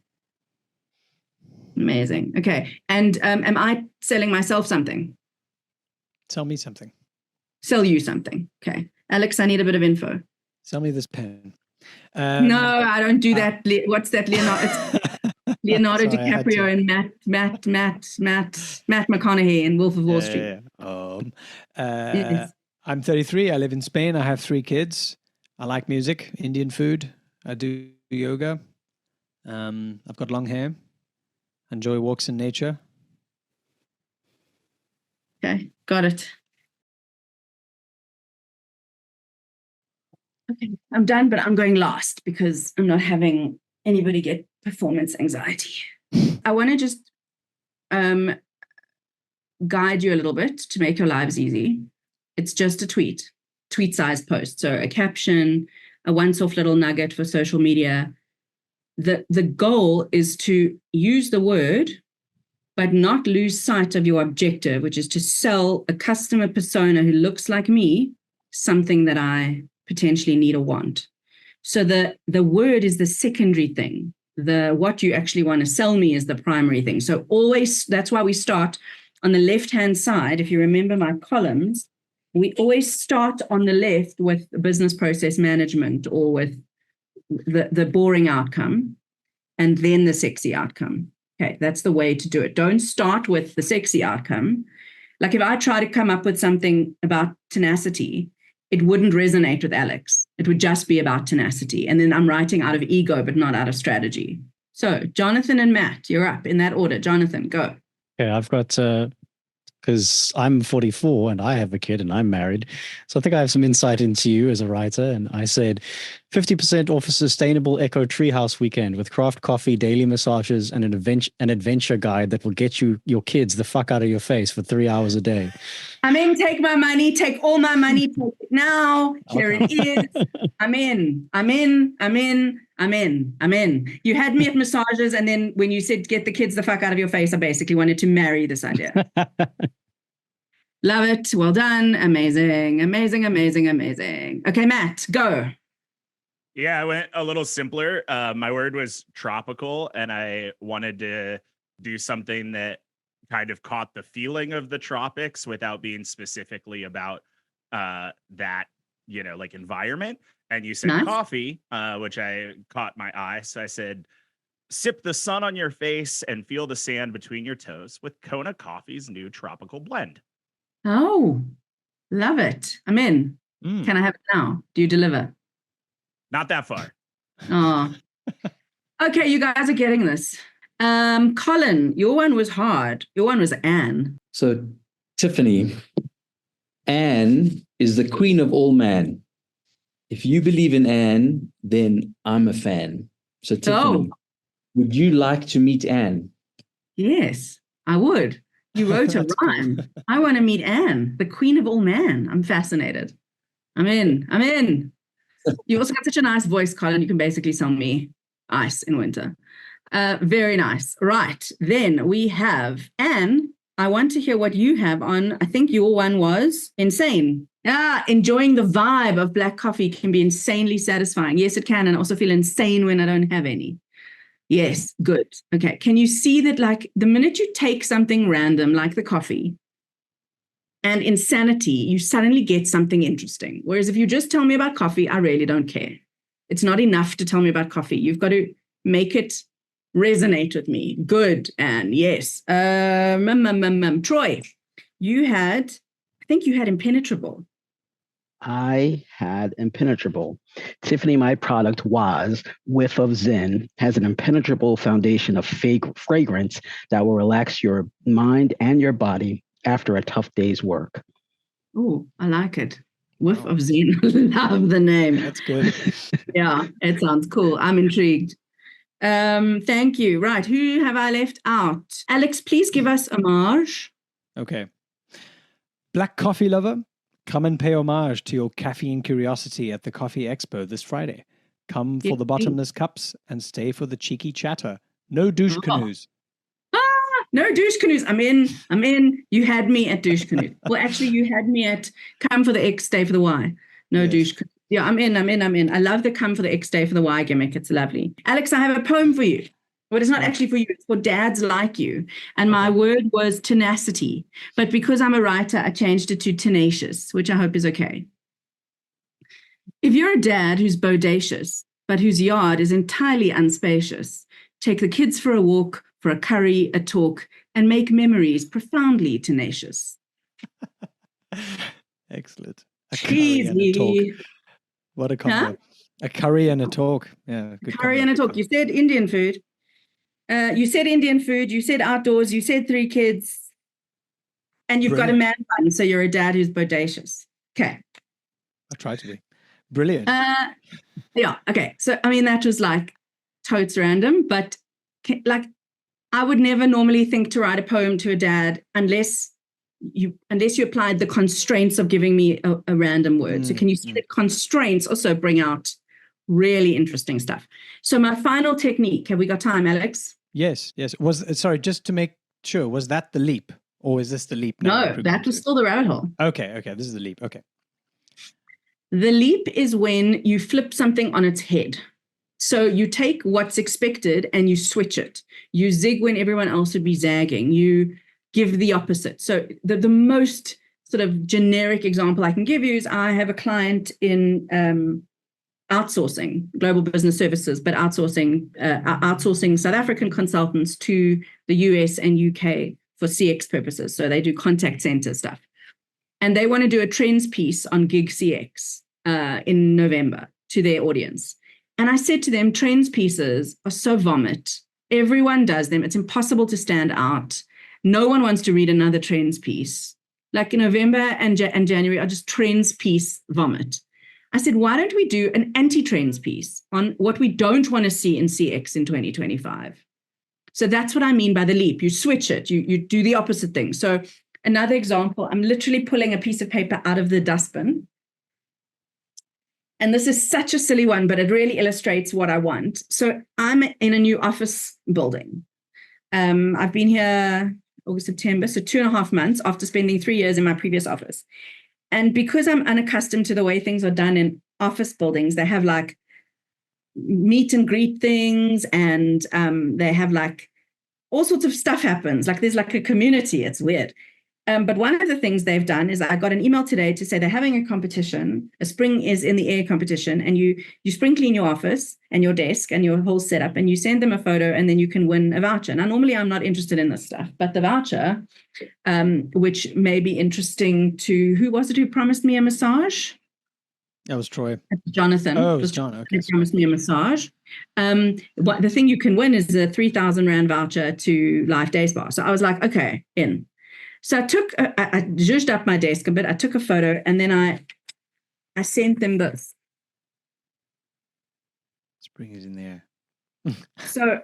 Amazing. Okay. And am I selling myself something? Sell me something. Sell you something. Okay. Alex, I need a bit of info. Sell me this pen. No, I don't do that. What's that? Leonardo Sorry, I had DiCaprio to. and Matt McConaughey in Wolf of Wall Street. Yeah. I'm 33. I live in Spain. I have 3 kids. I like music, Indian food. I do yoga. I've got long hair. Enjoy walks in nature. Okay, got it. Okay, I'm done, but I'm going last because I'm not having anybody get performance anxiety. I want to just guide you a little bit to make your lives easy. It's just a tweet-sized post. So a caption, a once-off little nugget for social media. The goal is to use the word, but not lose sight of your objective, which is to sell a customer persona who looks like me something that I potentially need or want. So the word is the secondary thing. What you actually want to sell me is the primary thing. So always, that's why we start on the left-hand side. If you remember my columns, we always start on the left with business process management or with the boring outcome and then the sexy outcome. Okay, that's the way to do it. Don't start with the sexy outcome. Like if I try to come up with something about tenacity, it wouldn't resonate with Alex. It would just be about tenacity. And then I'm writing out of ego, but not out of strategy. So Jonathan and Matt, you're up in that order. Jonathan, go. Okay, I've got, because I'm 44 and I have a kid and I'm married. So I think I have some insight into you as a writer. And I said 50% off a sustainable eco treehouse weekend with craft coffee, daily massages, and an adventure guide that will get your kids the fuck out of your face for 3 hours a day. I'm in, take my money, take all my money, take it now. Here it is. I'm in. You had me at massages, and then when you said get the kids the fuck out of your face, I basically wanted to marry this idea. Love it. Well done. Amazing. Okay, Matt, go. Yeah, I went a little simpler. My word was tropical, and I wanted to do something that kind of caught the feeling of the tropics without being specifically about that, like environment. And you said Nice. coffee, which I caught my eye. So I said, sip the sun on your face and feel the sand between your toes with Kona Coffee's new tropical blend. Oh, love it. I'm in. Can I have it now? Do you deliver? Not that far. Oh. Okay, you guys are getting this. Colin, your one was hard. Your one was Anne. So, Tiffany, Anne is the queen of all man. If you believe in Anne, then I'm a fan. So, Tiffany, would you like to meet Anne? Yes, I would. You wrote a rhyme. I want to meet Anne, the queen of all man. I'm fascinated. I'm in. You also got such a nice voice, Colin. You can basically sell me ice in winter. Very nice. Right. Then we have Anne. I want to hear what you have on. I think your one was insane. Enjoying the vibe of black coffee can be insanely satisfying. Yes, it can. And I also feel insane when I don't have any. Yes, good. Okay. Can you see that, like, the minute you take something random, like the coffee, and insanity, you suddenly get something interesting. Whereas if you just tell me about coffee, I really don't care. It's not enough to tell me about coffee. You've got to make it resonate with me. Good. And yes. Troy, I think you had impenetrable. I had impenetrable. Tiffany, my product was Whiff of Zen, has an impenetrable foundation of fragrance that will relax your mind and your body after a tough day's work. Oh, I like it. Whiff of Zen. Love the name. That's good. Yeah, it sounds cool. I'm intrigued. Thank you. Right. Who have I left out? Alex, please give us homage. Okay. Black coffee lover, come and pay homage to your caffeine curiosity at the Coffee Expo this Friday. Come for the bottomless cups and stay for the cheeky chatter. No douche canoes. No douche canoes. I'm in. You had me at douche canoes. Well, actually, you had me at come for the X, stay for the Y. No douche canoes. Yeah, I'm in. I love the come for the X, stay for the Y gimmick. It's lovely. Alex, I have a poem for you. But it's not actually for you. It's for dads like you. And my word was tenacity. But because I'm a writer, I changed it to tenacious, which I hope is okay. If you're a dad who's bodacious, but whose yard is entirely unspacious, take the kids for a walk, for a curry, a talk, and make memories profoundly tenacious. Excellent. A curry and a talk. What a combo. Huh? A curry and a talk. Yeah, good curry and a talk. You said Indian food. You said outdoors, you said 3 kids, and you've got a man bun, so you're a dad who's bodacious. Okay. I try to be. Brilliant. Yeah, okay. So, I mean, that was like totes random, but like I would never normally think to write a poem to a dad unless you applied the constraints of giving me a random word. So can you see the constraints also bring out really interesting stuff? So my final technique, have we got time, Alex? Yes. Sorry, just to make sure, was that the leap or is this the leap now? No, that was still the rabbit hole. Okay. This is the leap. Okay. The leap is when you flip something on its head. So you take what's expected and you switch it. You zig when everyone else would be zagging. You give the opposite. So the most sort of generic example I can give you is I have a client in outsourcing, global business services, but outsourcing South African consultants to the US and UK for CX purposes. So they do contact center stuff. And they want to do a trends piece on gig CX in November to their audience. And I said to them, trends pieces are so vomit. Everyone does them. It's impossible to stand out. No one wants to read another trends piece. Like in November and January are just trends piece vomit. I said, why don't we do an anti-trends piece on what we don't want to see in CX in 2025? So that's what I mean by the leap. You switch it. You do the opposite thing. So another example, I'm literally pulling a piece of paper out of the dustbin. And this is such a silly one, but it really illustrates what I want. So I'm in a new office building. I've been here August, September, so 2.5 months after spending 3 years in my previous office. And because I'm unaccustomed to the way things are done in office buildings, they have like meet and greet things, and they have like all sorts of stuff happens. Like there's like a community. It's weird. But one of the things they've done is I got an email today to say they're having a competition. A spring is in the air competition, and you spring clean your office and your desk and your whole setup, and you send them a photo, and then you can win a voucher. Now, normally I'm not interested in this stuff, but the voucher, which may be interesting to, who was it who promised me a massage? That was Troy. Jonathan. Oh, it was John. Okay. He promised me a massage. The thing you can win is a 3,000 Rand voucher to Life Day Spa. So I was like, okay, in. So I zhuzhed up my desk a bit. I took a photo, and then I sent them this. Let's bring it in there. So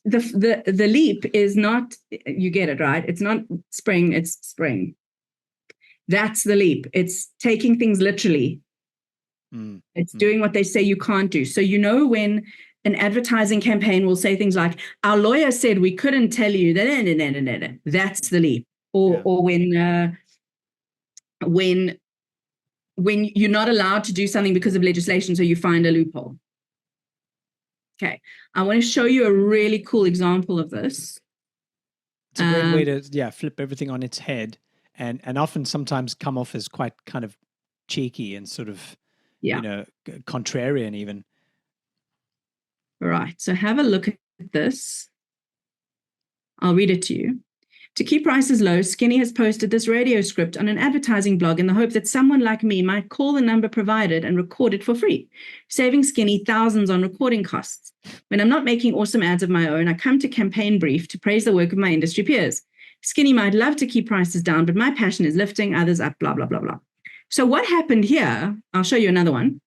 the leap is not, you get it, right? It's not spring, it's spring. That's the leap. It's taking things literally. It's doing what they say you can't do. So when an advertising campaign will say things like, our lawyer said we couldn't tell you that, that's the leap. Or when you're not allowed to do something because of legislation, so you find a loophole. Okay, I want to show you a really cool example of this. It's a great way to flip everything on its head, and often sometimes come off as quite kind of cheeky and sort of contrarian even. All right, so have a look at this. I'll read it to you. To keep prices low, Skinny has posted this radio script on an advertising blog in the hope that someone like me might call the number provided and record it for free, saving Skinny thousands on recording costs. When I'm not making awesome ads of my own, I come to Campaign Brief to praise the work of my industry peers. Skinny might love to keep prices down, but my passion is lifting others up, blah, blah, blah, blah. So what happened here, I'll show you another one.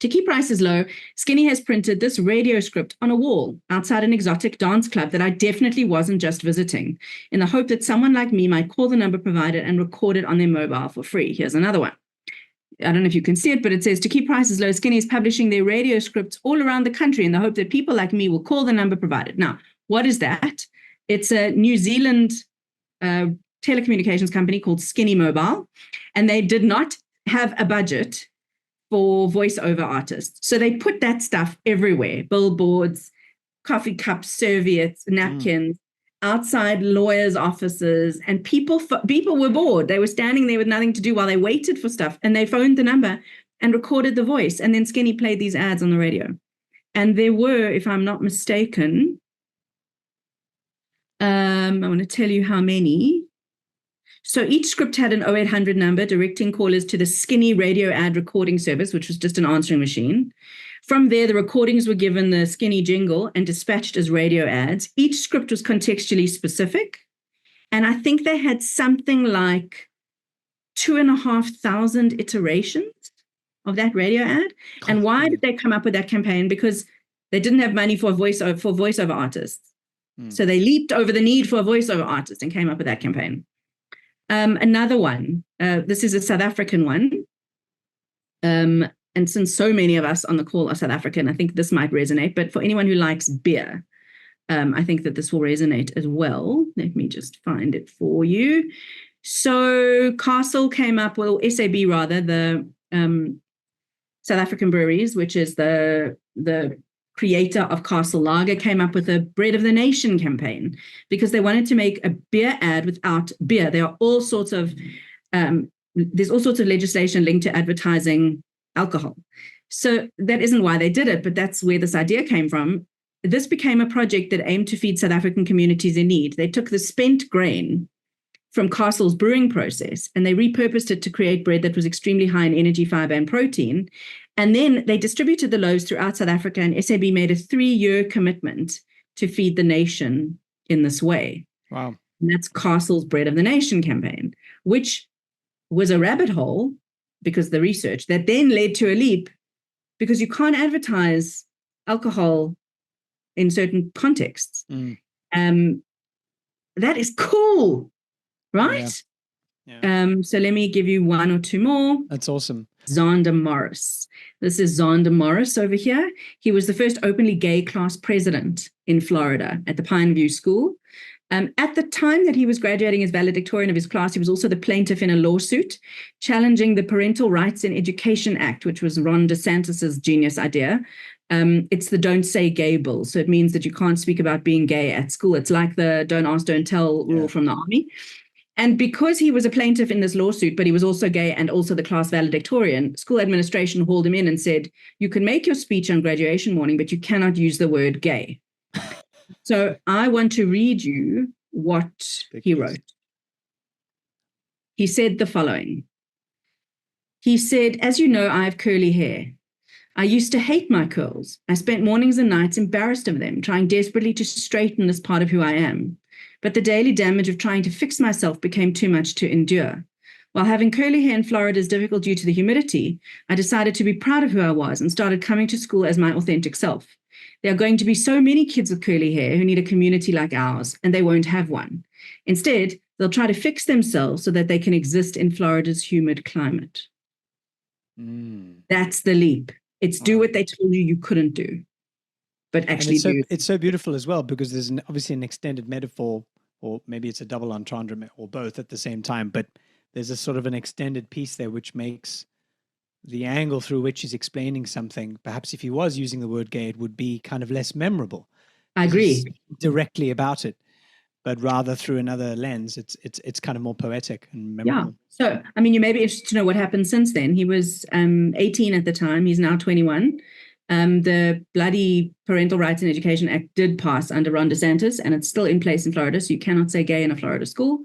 To keep prices low, Skinny has printed this radio script on a wall outside an exotic dance club that I definitely wasn't just visiting, in the hope that someone like me might call the number provided and record it on their mobile for free. Here's another one. I don't know if you can see it, but it says, to keep prices low, Skinny is publishing their radio scripts all around the country in the hope that people like me will call the number provided. Now, what is that? It's a New Zealand telecommunications company called Skinny Mobile, and they did not have a budget for voiceover artists. So they put that stuff everywhere, billboards, coffee cups, serviettes, napkins, outside lawyers' offices, and people were bored. They were standing there with nothing to do while they waited for stuff, and they phoned the number and recorded the voice, and then Skinny played these ads on the radio. And there were, if I'm not mistaken, I want to tell you how many. So each script had an 0800 number directing callers to the Skinny radio ad recording service, which was just an answering machine. From there, the recordings were given the Skinny jingle and dispatched as radio ads. Each script was contextually specific. And I think they had something like 2,500 iterations of that radio ad. And why did they come up with that campaign? Because they didn't have money for voiceover artists. So they leaped over the need for a voiceover artist and came up with that campaign. Another one, this is a South African one. And since so many of us on the call are South African, I think this might resonate. But for anyone who likes beer, I think that this will resonate as well. Let me just find it for you. So Castle came up, well, SAB rather, the South African Breweries, which is the creator of Castle Lager, came up with a Bread of the Nation campaign because they wanted to make a beer ad without beer. There are all sorts of there's all sorts of legislation linked to advertising alcohol. So that isn't why they did it, but that's where this idea came from. This became a project that aimed to feed South African communities in need. They took the spent grain from Castle's brewing process and they repurposed it to create bread that was extremely high in energy, fiber, and protein. And then they distributed the loaves throughout South Africa, and SAB made a 3-year commitment to feed the nation in this way. Wow. And that's Castle's Bread of the Nation campaign, which was a rabbit hole because the research that then led to a leap because you can't advertise alcohol in certain contexts. That is cool, right? Yeah. So let me give you one or two more. That's awesome. Zonda Morris. This is Zonda Morris over here. He was the first openly gay class president in Florida at the Pineview School. At the time that he was graduating as valedictorian of his class, he was also the plaintiff in a lawsuit challenging the Parental Rights in Education Act, which was Ron DeSantis's genius idea. It's the Don't Say Gay bill. So it means that you can't speak about being gay at school. It's like the Don't Ask, Don't Tell rule from the army. And because he was a plaintiff in this lawsuit, but he was also gay and also the class valedictorian, school administration hauled him in and said, you can make your speech on graduation morning, but you cannot use the word gay. So I want to read you what he wrote. He said the following. He said, as you know, I have curly hair. I used to hate my curls. I spent mornings and nights embarrassed of them, trying desperately to straighten this part of who I am. But the daily damage of trying to fix myself became too much to endure. While having curly hair in Florida is difficult due to the humidity, I decided to be proud of who I was and started coming to school as my authentic self. There are going to be so many kids with curly hair who need a community like ours, and they won't have one. Instead, they'll try to fix themselves so that they can exist in Florida's humid climate. That's the leap. It's do what they told you couldn't do, but actually do. It's so beautiful as well, because there's obviously an extended metaphor, or maybe it's a double entendre, or both at the same time, but there's a sort of an extended piece there, which makes the angle through which he's explaining something, perhaps if he was using the word gay, it would be kind of less memorable. I agree. Directly about it, but rather through another lens, it's kind of more poetic and memorable. Yeah. So, I mean, you may be interested to know what happened since then. He was 18 at the time. He's now 21. The bloody Parental Rights and Education Act did pass under Ron DeSantis, and it's still in place in Florida, so you cannot say gay in a Florida school.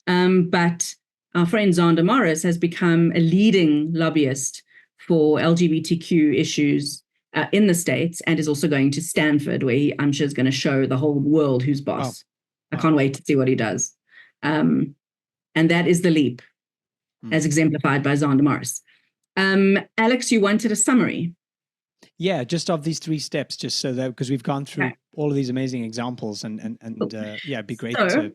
But our friend Zonda Morris has become a leading lobbyist for LGBTQ issues in the States, and is also going to Stanford, where I'm sure is going to show the whole world who's boss. Wow. I can't wait to see what he does. And that is the leap, as exemplified by Zonda Morris. Alex, you wanted a summary. Yeah, just of these 3 steps, just so that, because we've gone through all of these amazing examples, and it'd be great to.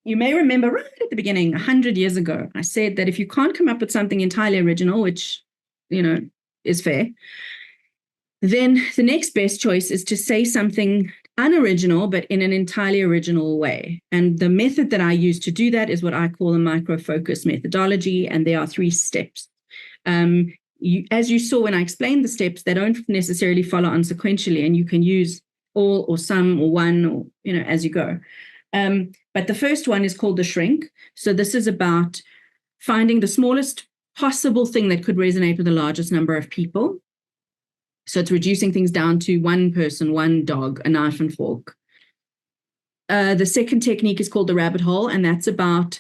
You may remember right at the beginning, 100 years ago, I said that if you can't come up with something entirely original, which, is fair, then the next best choice is to say something unoriginal, but in an entirely original way. And the method that I use to do that is what I call the micro-focus methodology, and there are 3 steps. As you saw when I explained the steps, they don't necessarily follow on sequentially, and you can use all or some or one, or as you go. But the first one is called the shrink. So this is about finding the smallest possible thing that could resonate with the largest number of people. So it's reducing things down to one person, one dog, a knife and fork. The second technique is called the rabbit hole, and that's about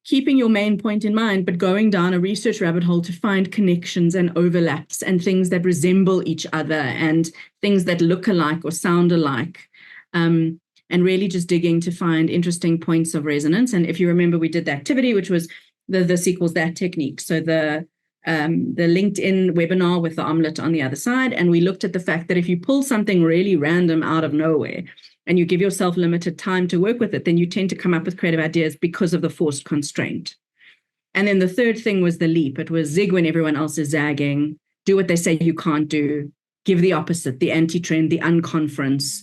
keeping your main point in mind, but going down a research rabbit hole to find connections and overlaps and things that resemble each other and things that look alike or sound alike. And really just digging to find interesting points of resonance. And if you remember, we did the activity, which was the this equals that technique. So the LinkedIn webinar with the omelet on the other side. And we looked at the fact that if you pull something really random out of nowhere and you give yourself limited time to work with it, then you tend to come up with creative ideas because of the forced constraint. And then the third thing was the leap. It was zig when everyone else is zagging, do what they say you can't do, give the opposite, the anti-trend, the unconference,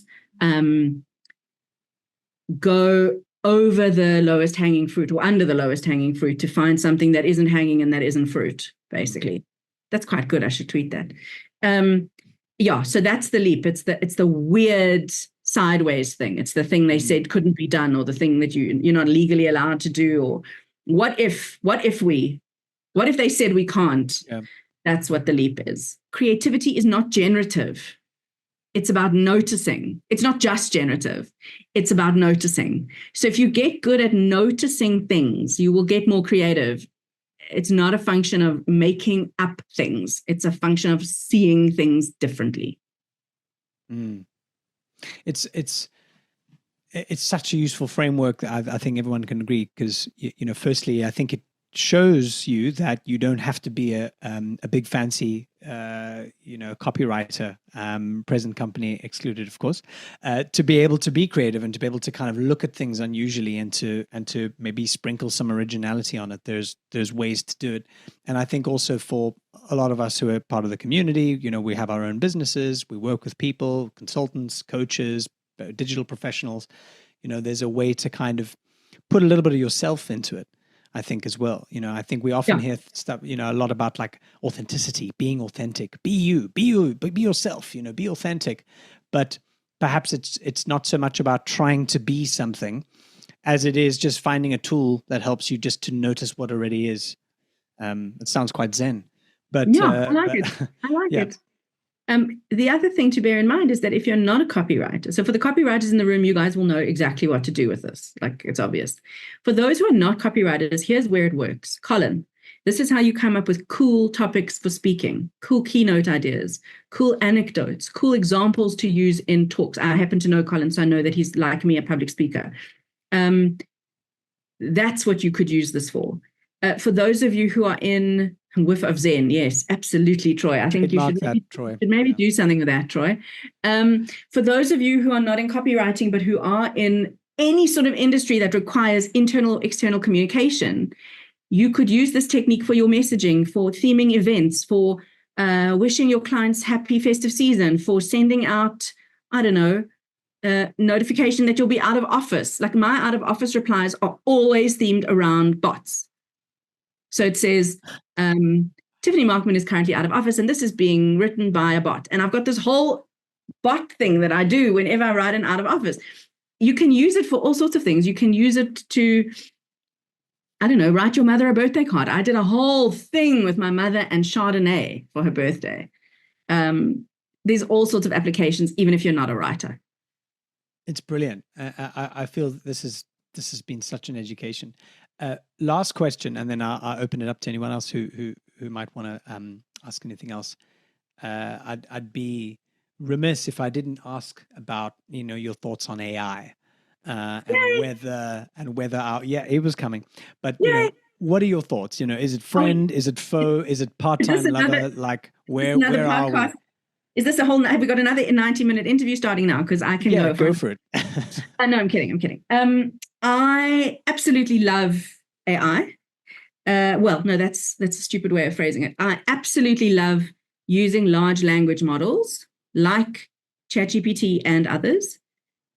go over the lowest hanging fruit or under the lowest hanging fruit to find something that isn't hanging and that isn't fruit, basically. That's quite good. I should tweet that. So that's the leap. It's the weird sideways thing. It's the thing they said couldn't be done, or the thing that you're not legally allowed to do, or what if they said we can't? Yeah. That's what the leap is. Creativity is not generative. It's about noticing. It's not just generative. It's about noticing. So if you get good at noticing things, you will get more creative. It's not a function of making up things. It's a function of seeing things differently. It's such a useful framework that I think everyone can agree, because, firstly, I think it shows you that you don't have to be a big fancy copywriter, present company excluded, of course, to be able to be creative and to be able to kind of look at things unusually and to maybe sprinkle some originality on it. There's ways to do it. And I think also for a lot of us who are part of the community, we have our own businesses, we work with people, consultants, coaches, digital professionals, there's a way to kind of put a little bit of yourself into it, I think, as well. I think we often hear stuff, a lot about like authenticity, being authentic, be yourself, be authentic. But perhaps it's not so much about trying to be something as it is just finding a tool that helps you just to notice what already is. It sounds quite Zen, but I like it. The other thing to bear in mind is that if you're not a copywriter, so for the copywriters in the room, you guys will know exactly what to do with this. Like, it's obvious. For those who are not copywriters, here's where it works. Colin, This is how you come up with cool topics for speaking, cool keynote ideas, cool anecdotes, cool examples to use in talks. I happen to know Colin, so I know that he's, like me, a public speaker. That's what you could use this for. For those of you who are in whiff of Zen, yes, absolutely, Troy. I think you should maybe do something with that, Troy. For those of you who are not in copywriting, but who are in any sort of industry that requires internal, external communication, you could use this technique for your messaging, for theming events, for wishing your clients happy festive season, for sending out, I don't know, notification that you'll be out of office. Like my out of office replies are always themed around bots. So it says, Tiffany Markman is currently out of office, and this is being written by a bot. And I've got this whole bot thing that I do whenever I write an out of office. You can use it for all sorts of things. You can use it to, I don't know, write your mother a birthday card. I did a whole thing with my mother and Chardonnay for her birthday. There's all sorts of applications, even if you're not a writer. It's brilliant. I feel this has been such an education. Last question, and then I'll open it up to anyone else who might want to ask anything else. I'd be remiss if I didn't ask about your thoughts on AI and whether our, it was coming. But what are your thoughts? Is it friend? Is it foe? Is it part-time lover? Like where are we? Is this a whole? Have we got another 90-minute interview starting now? Because I can go for it. No, I'm kidding. I absolutely love AI. Well, no, that's a stupid way of phrasing it. I absolutely love using large language models like ChatGPT and others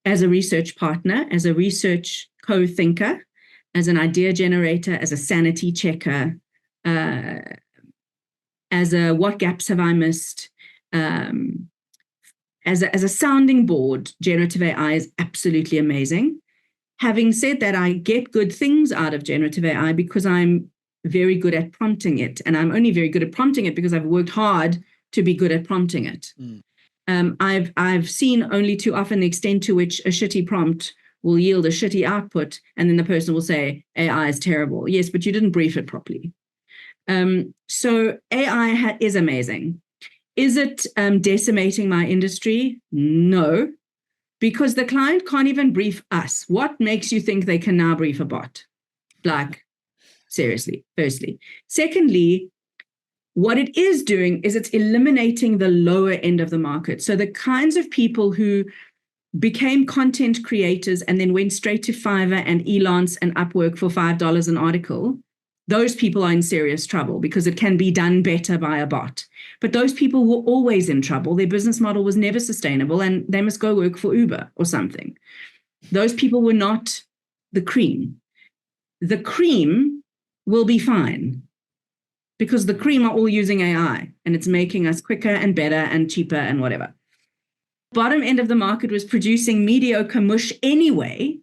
as a research partner, as a research co-thinker, as an idea generator, as a sanity checker, as a what gaps have I missed. As a sounding board, generative AI is absolutely amazing. Having said that, I get good things out of generative AI because I'm very good at prompting it. And I'm only very good at prompting it because I've worked hard to be good at prompting it. I've seen only too often the extent to which a shitty prompt will yield a shitty output, and then the person will say, AI is terrible. Yes, but you didn't brief it properly. So AI is amazing. Is it decimating my industry? No, because the client can't even brief us. What makes you think they can now brief a bot? Like, seriously, firstly. Secondly, what it is doing is it's eliminating the lower end of the market. So the kinds of people who became content creators and then went straight to Fiverr and Elance and Upwork for $5 an article, those people are in serious trouble because it can be done better by a bot. But those people were always in trouble. Their business model was never sustainable, and they must go work for Uber or something. Those people were not the cream. The cream will be fine because the cream are all using AI, and it's making us quicker and better and cheaper and whatever. Bottom end of the market was producing mediocre mush anyway,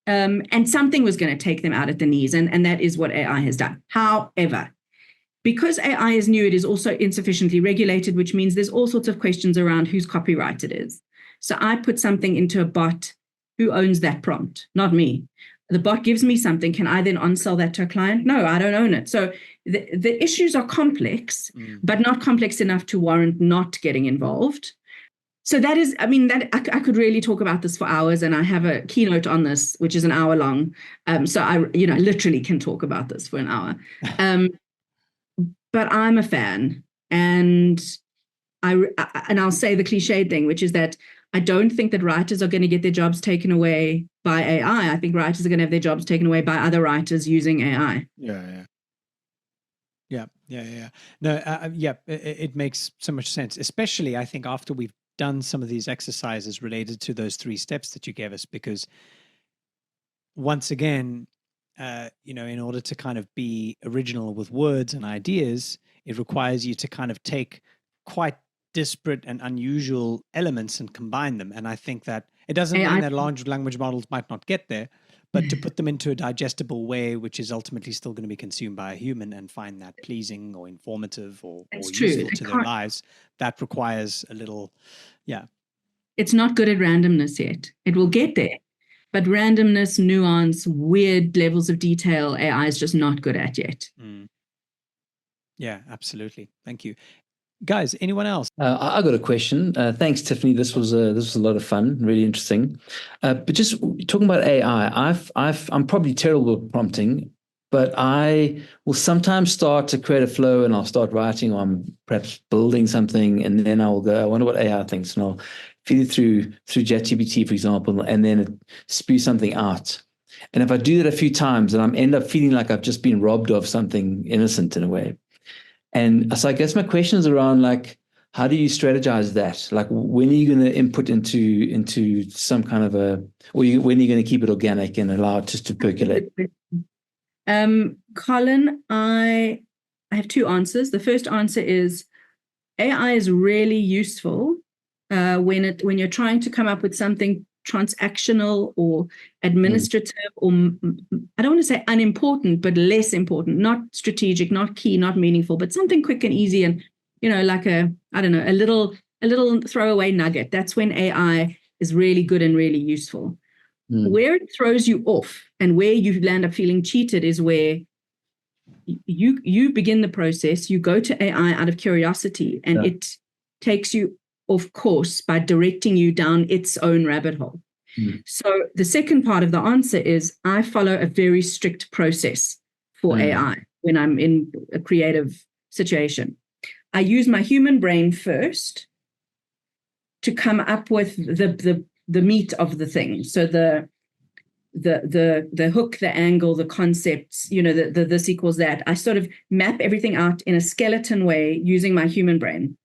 and something was going to take them out at the knees, and that is what AI has done. However, because AI is new, it is also insufficiently regulated, which means there's all sorts of questions around whose copyright it is. So I put something into a bot. Who owns that prompt? Not me. The bot gives me something. Can I then on-sell that to a client? No, I don't own it. So the issues are complex, but not complex enough to warrant not getting involved. So that is, I mean, that I could really talk about this for hours, and I have a keynote on this, which is an hour long. So I literally can talk about this for an hour. But I'm a fan, and I'll say the cliched thing, which is that I don't think that writers are going to get their jobs taken away by AI. I think writers are going to have their jobs taken away by other writers using AI. Yeah. No, it makes so much sense, especially I think after we've done some of these exercises related to those 3 steps that you gave us, because once again, in order to kind of be original with words and ideas, it requires you to kind of take quite disparate and unusual elements and combine them. And I think that it doesn't mean that large language models might not get there, but to put them into a digestible way, which is ultimately still going to be consumed by a human and find that pleasing or informative or useful to their lives, that requires a little, It's not good at randomness yet. It will get there. But randomness, nuance, weird levels of detail, AI is just not good at yet. Yeah, absolutely. Thank you. Guys, anyone else? I got a question. Thanks, Tiffany. This was a lot of fun, really interesting. But just talking about AI, I'm probably terrible at prompting, but I will sometimes start to create a flow, and I'll start writing, or I'm perhaps building something, and then I will go, I wonder what AI thinks, and I'll feed it through ChatGPT, for example, and then it spews something out. And if I do that a few times, then I end up feeling like I've just been robbed of something innocent in a way. And so I guess my question is around, like, how do you strategize that? Like, when are you going to input into some kind of when are you going to keep it organic and allow it just to percolate? Colin, I have two answers. The first answer is AI is really useful when you're trying to come up with something transactional or administrative, or I don't want to say unimportant, but less important, not strategic, not key, not meaningful, but something quick and easy, and like a little throwaway nugget. That's when AI is really good and really useful. Where it throws you off and where you land up feeling cheated is where you begin the process, you go to AI out of curiosity, and it takes you off course by directing you down its own rabbit hole. So the second part of the answer is I follow a very strict process for AI when I'm in a creative situation. I use my human brain first to come up with the meat of the thing. So the hook, the angle, the concepts, the this equals that. I sort of map everything out in a skeleton way using my human brain.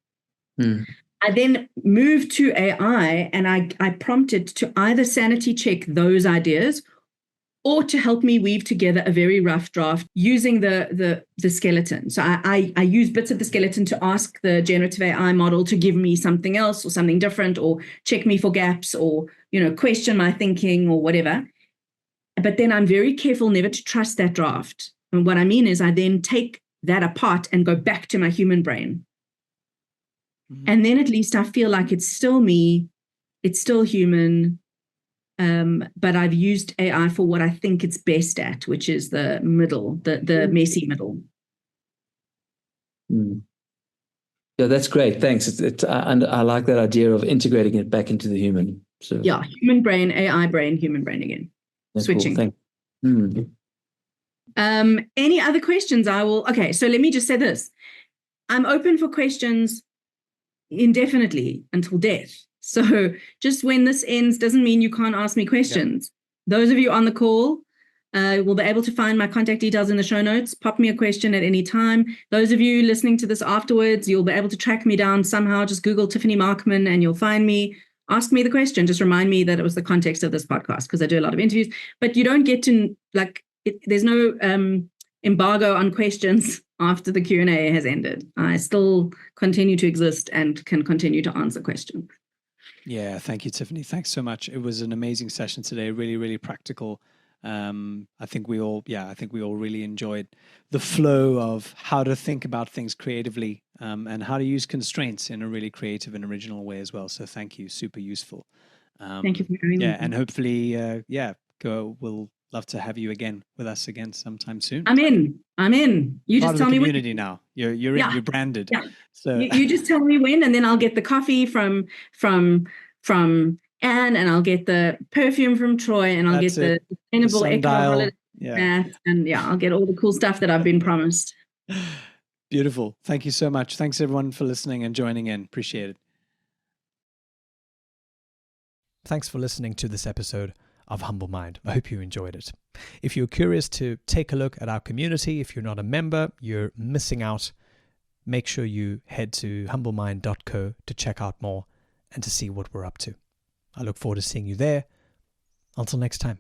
I then move to AI, and I prompt it to either sanity check those ideas or to help me weave together a very rough draft using the skeleton. So I use bits of the skeleton to ask the generative AI model to give me something else or something different, or check me for gaps, or question my thinking or whatever. But then I'm very careful never to trust that draft. And what I mean is I then take that apart and go back to my human brain. And then at least I feel like it's still me, it's still human, but I've used AI for what I think it's best at, which is the middle, the messy middle. Yeah, that's great. Thanks. And I like that idea of integrating it back into the human. So yeah, human brain, AI brain, human brain again. Switching. Cool. Any other questions? Okay, so let me just say this. I'm open for questions indefinitely until death. So just when this ends doesn't mean you can't ask me questions. Those of you on the call will be able to find my contact details in the show notes. Pop me a question at any time. Those of you listening to this afterwards, you'll be able to track me down somehow. Just Google Tiffany Markman and you'll find me. Ask me the question. Just remind me that it was the context of this podcast, because I do a lot of interviews. But you don't get to, there's no embargo on questions after the Q&A has ended. I still continue to exist and can continue to answer questions. Yeah, thank you, Tiffany. Thanks so much. It was an amazing session today. Really, really practical. I think we all really enjoyed the flow of how to think about things creatively, and how to use constraints in a really creative and original way as well. So thank you. Super useful. Thank you for having me. Yeah, and hopefully, we'll love to have you with us again sometime soon. I'm in. You just tell me when. Community now. You're branded. Yeah. So you just tell me when, and then I'll get the coffee from Anne, and I'll get the perfume from Troy, and I'll get the sustainable eco bath, and I'll get all the cool stuff that I've been promised. Beautiful. Thank you so much. Thanks everyone for listening and joining in. Appreciate it. Thanks for listening to this episode of Humble Mind. I hope you enjoyed it. If you're curious to take a look at our community, if you're not a member, you're missing out. Make sure you head to humblemind.co to check out more and to see what we're up to. I look forward to seeing you there. Until next time.